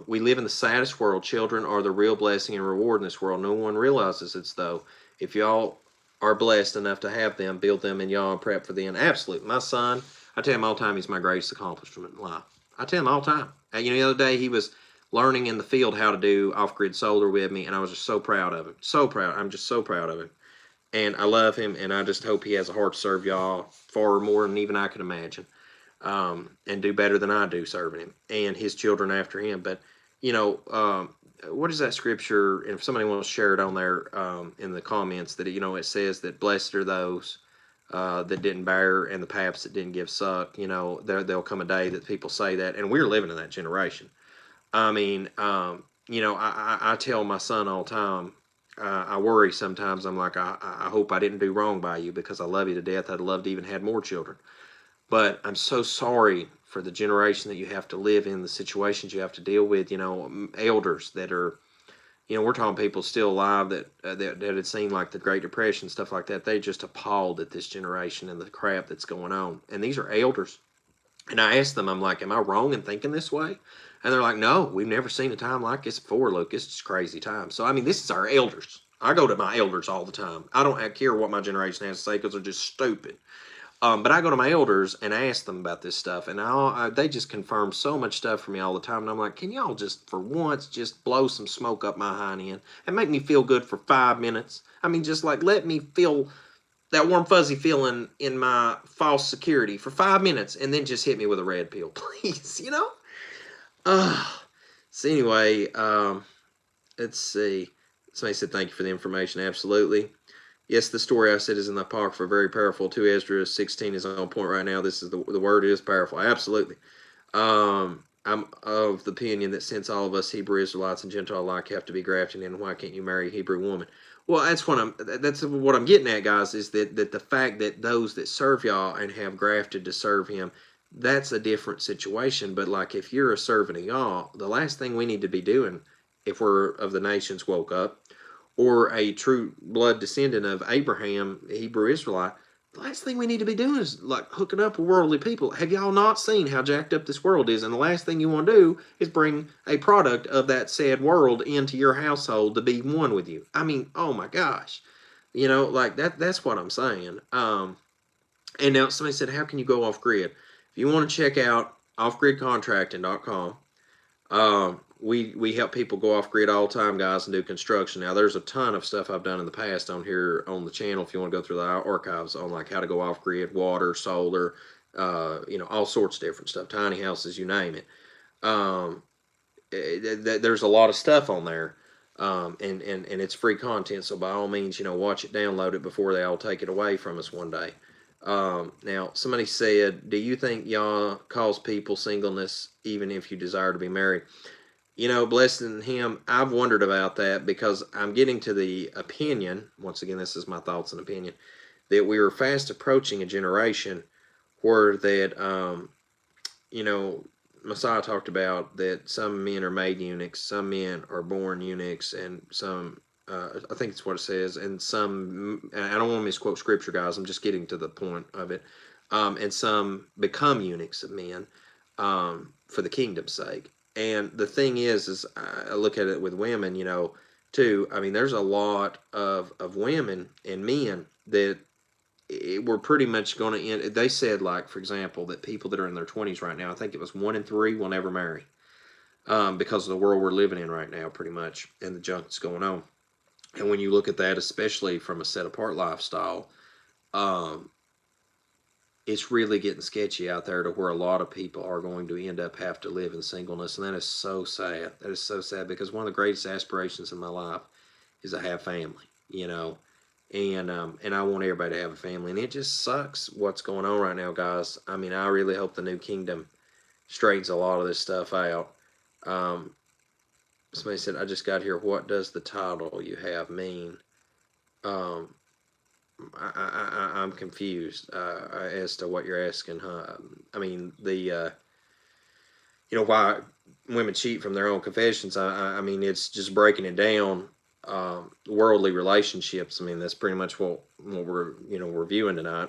We live in the saddest world. Children are the real blessing and reward in this world. No one realizes it's though. If y'all are blessed enough to have them, build them, and y'all prep for the end. Absolutely. My son, I tell him all the time, he's my greatest accomplishment in life. I tell him all the time. The other day he was learning in the field how to do off-grid solar with me, and I was just so proud of him. So proud. I'm just so proud of him. And I love him, and I just hope he has a heart to serve y'all far more than even I can imagine, and do better than I do serving him and his children after him. But, what is that scripture? And if somebody wants to share it on there in the comments, that, it says that blessed are those that didn't bear, and the paps that didn't give suck. There'll come a day that people say that, and we're living in that generation. I mean, I tell my son all the time, I worry sometimes. I'm like, I hope I didn't do wrong by you, because I love you to death. I'd love to even had more children. But I'm so sorry for the generation that you have to live in, the situations you have to deal with, elders that are, we're talking people still alive that had seen like the Great Depression, stuff like that. They just appalled at this generation and the crap that's going on. And these are elders. And I asked them, I'm like, am I wrong in thinking this way? And they're like, no, we've never seen a time like this before, Lucas. It's crazy time. So, I mean, this is our elders. I go to my elders all the time. I don't care what my generation has to say, because they're just stupid. But I go to my elders and ask them about this stuff, and they just confirm so much stuff for me all the time. And I'm like, can y'all just, for once, just blow some smoke up my hind end and make me feel good for 5 minutes? I mean, just like let me feel that warm fuzzy feeling in my false security for 5 minutes, and then just hit me with a red pill, please. So anyway, let's see. Somebody said thank you for the information. Absolutely. Yes, the story I said is in the Apocrypha, very powerful. 2 Ezra 16 is on point right now. This is the word is powerful. Absolutely. I'm of the opinion that since all of us Hebrew Israelites and Gentile alike have to be grafted in, why can't you marry a Hebrew woman? Well, that's what I'm getting at, guys, is that the fact that those that serve y'all and have grafted to serve him, that's a different situation. But like, if you're a servant of y'all, the last thing we need to be doing, if we're of the nations woke up, or a true blood descendant of Abraham, Hebrew Israelite, the last thing we need to be doing is like hooking up with worldly people. Have y'all not seen how jacked up this world is? And the last thing you want to do is bring a product of that said world into your household to be one with you. I mean, oh my gosh. Like that's what I'm saying. And now somebody said, how can you go off grid? If you want to check out offgridcontracting.com, we help people go off grid all the time, guys, and do construction. Now, there's a ton of stuff I've done in the past on here on the channel. If you want to go through the archives on like how to go off grid, water, solar, all sorts of different stuff, tiny houses, you name it. There's a lot of stuff on there, and it's free content. So by all means, watch it, download it before they all take it away from us one day. Now, somebody said, do you think y'all cause people singleness even if you desire to be married? Blessed in him, I've wondered about that, because I'm getting to the opinion, once again, this is my thoughts and opinion, that we are fast approaching a generation where that, Messiah talked about that some men are made eunuchs, some men are born eunuchs, and some, I think it's what it says, and some, I don't want to misquote scripture, guys, I'm just getting to the point of it, and some become eunuchs of men for the kingdom's sake. And the thing is I look at it with women, too. I mean, there's a lot of women and men that we're pretty much going to end. They said, like, for example, that people that are in their 20s right now, I think it was 1 in 3 will never marry, because of the world we're living in right now, pretty much, and the junk that's going on. And when you look at that, especially from a set-apart lifestyle, it's really getting sketchy out there, to where a lot of people are going to end up have to live in singleness. And that is so sad. That is so sad, because one of the greatest aspirations in my life is to have family, and I want everybody to have a family. And it just sucks what's going on right now, guys. I mean, I really hope the new kingdom straightens a lot of this stuff out. Somebody said, I just got here. What does the title you have mean? Um, I'm confused as to what you're asking. I mean, why women cheat from their own confessions. I mean, it's just breaking it down. Worldly relationships. I mean, that's pretty much what we're reviewing tonight.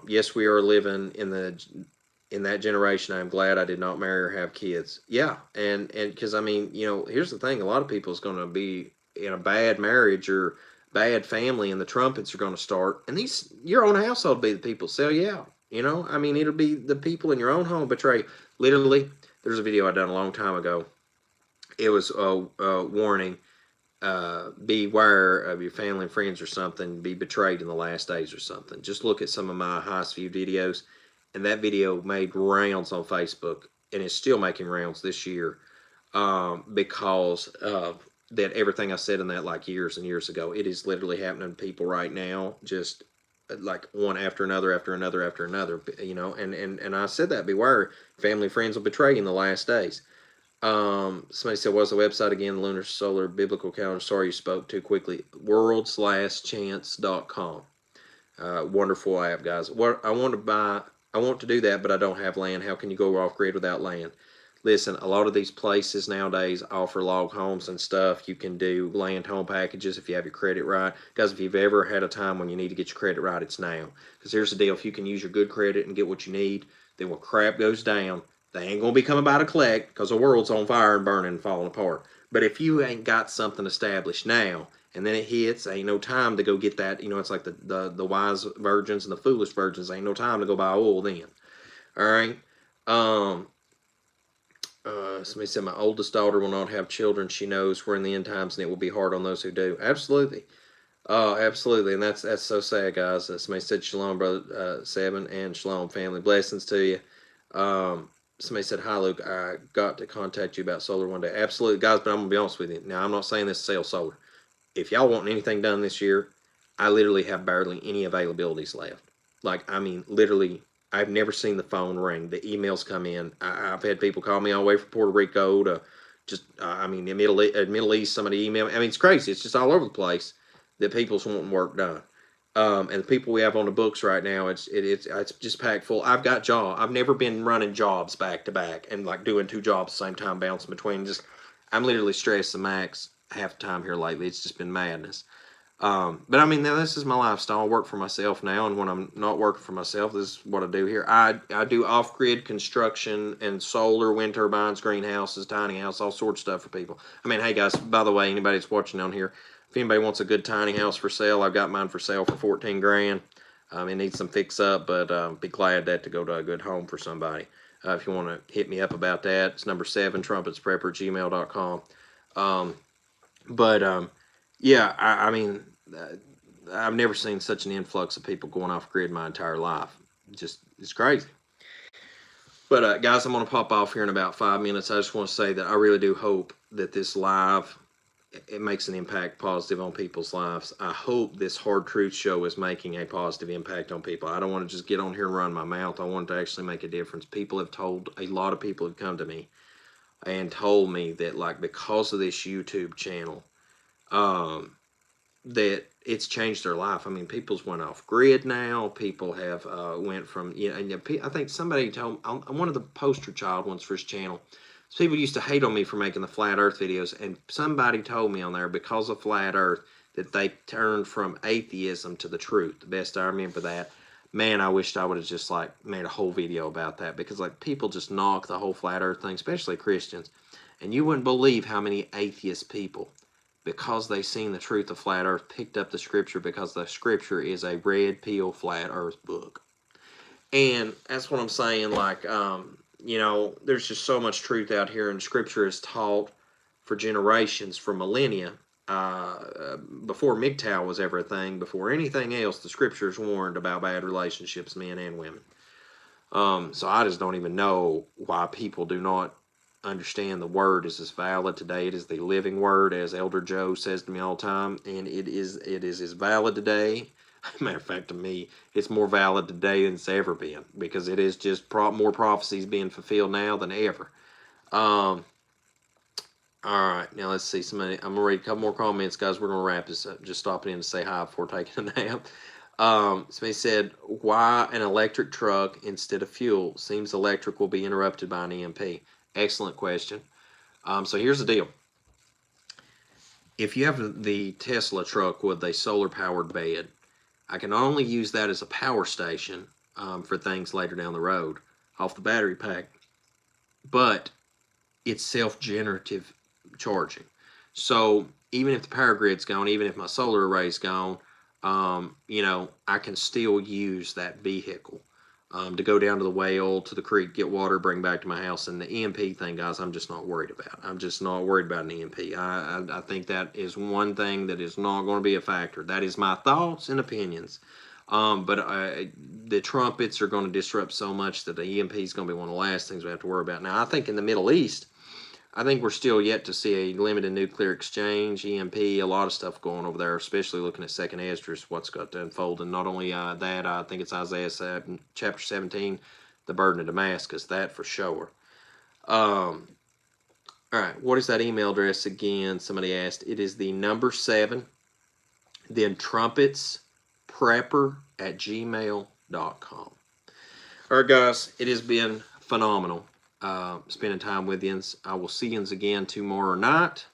Yes, we are living in that generation. I'm glad I did not marry or have kids. Yeah, and because I mean, here's the thing: a lot of people is going to be in a bad marriage or bad family, and the trumpets are going to start. And your own household will be the people sell you out. I mean, it'll be the people in your own home betray. Literally, there's a video I done a long time ago. It was a warning: beware of your family and friends or something, be betrayed in the last days or something. Just look at some of my highest viewed videos, and that video made rounds on Facebook, and it's still making rounds this year because of that everything I said in that like years and years ago. It is literally happening to people right now, just like one after another after another after another. And I said that beware, family friends will betray you in the last days. Somebody said, what's the website again? Lunar Solar Biblical Calendar. Sorry you spoke too quickly. Worldslastchance.com. Wonderful app, guys. What I want to do that, but I don't have land. How can you go off grid without land? Listen, a lot of these places nowadays offer log homes and stuff. You can do land home packages if you have your credit right. Guys, if you've ever had a time when you need to get your credit right, it's now. Because here's the deal. If you can use your good credit and get what you need, then when crap goes down, they ain't going to be coming by to collect because the world's on fire and burning and falling apart. But if you ain't got something established now, and then it hits, ain't no time to go get that. It's like the wise virgins and the foolish virgins. Ain't no time to go buy oil then. All right. Somebody said my oldest daughter will not have children. She knows we're in the end times and it will be hard on those who do. Absolutely. Absolutely. And that's so sad, guys. Somebody said shalom, brother Seven, and shalom, family. Blessings to you. Somebody said, hi, Luke. I got to contact you about solar one day. Absolutely, guys, but I'm going to be honest with you. Now, I'm not saying this to sell solar. If y'all want anything done this year, I literally have barely any availabilities left. Like, I mean, literally, I've never seen the phone ring. The emails come in. I've had people call me all the way from Puerto Rico to just, I mean, the Middle East, somebody email me. I mean, it's crazy. It's just all over the place that people's wanting work done. And the people we have on the books right now, it's just packed full. I've got job. I've never been running jobs back to back and like doing two jobs at the same time, bouncing between. I'm literally stressed the max half the time here lately. It's just been madness. But I mean, now this is my lifestyle. I work for myself now, and when I'm not working for myself, this is what I do here. I do off-grid construction and solar, wind turbines, greenhouses, tiny house, all sorts of stuff for people. I mean, hey guys, by the way, anybody that's watching on here, if anybody wants a good tiny house for sale, I've got mine for sale for 14 grand. It needs some fix up, but be glad to go to a good home for somebody. If you want to hit me up about that, it's number 7 trumpetsprepper@gmail.com. Yeah, I mean, I've never seen such an influx of people going off grid my entire life. It's crazy. But guys, I'm going to pop off here in about 5 minutes. I just want to say that I really do hope that this live, it makes an impact positive on people's lives. I hope this Hard Truth show is making a positive impact on people. I don't want to just get on here and run my mouth. I want to actually make a difference. A lot of people have come to me and told me that, like, because of this YouTube channel, that it's changed their life. I mean, people's went off grid now. People have went from, I think somebody told, I'm one of the poster child ones for his channel. So people used to hate on me for making the flat earth videos, and somebody told me on there, because of flat earth, that they turned from atheism to the truth. The best I remember that. Man, I wished I would have just like made a whole video about that, because like people just knock the whole flat earth thing, especially Christians. And you wouldn't believe how many atheist people, because they seen the truth of flat earth, picked up the scripture, because the scripture is a red pill flat earth book. And that's what I'm saying. Like, there's just so much truth out here, and scripture is taught for generations, for millennia. Before MGTOW was ever a thing, before anything else, the scriptures warned about bad relationships, men and women. So I just don't even know why people do not understand the word is as valid today. It is the living word, as Elder Joe says to me all the time, and it is as valid today. Matter of fact, to me, it's more valid today than it's ever been, because it is just more prophecies being fulfilled now than ever. All right, now let's see. I'm gonna read a couple more comments, guys. We're gonna wrap this up. Just stopping in to say hi before taking a nap. Somebody said, "Why an electric truck instead of fuel? Seems electric will be interrupted by an EMP." Excellent question. So here's the deal. If you have the Tesla truck with a solar powered bed, I can not only use that as a power station for things later down the road off the battery pack, but it's self-generative charging. So even if the power grid's gone, even if my solar array's gone, I can still use that vehicle to go down to the well, to the creek, get water, bring back to my house. And the EMP thing, guys, I'm just not worried about. I'm just not worried about an EMP. I think that is one thing that is not going to be a factor. That is my thoughts and opinions. But the trumpets are going to disrupt so much that the EMP is going to be one of the last things we have to worry about. Now, I think in the Middle East, I think we're still yet to see a limited nuclear exchange, EMP, a lot of stuff going over there, especially looking at Second Esdras, what's got to unfold. And not only that, I think it's Isaiah chapter 17, the burden of Damascus, that for sure. All right, what is that email address again? Somebody asked. It is the number 7, then trumpetsprepper@gmail.com. All right, guys, it has been phenomenal spending time with you. I will see you again tomorrow night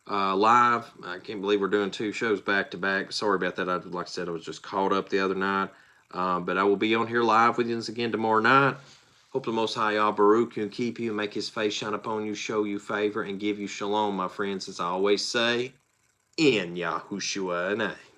live. I can't believe we're doing 2 shows back to back. Sorry about that. Like I said, I was just caught up the other night. But I will be on here live with you again tomorrow night. Hope the Most High Yah Baruch you and keep you, make his face shine upon you, show you favor, and give you shalom, my friends, as I always say, in Yahushua name.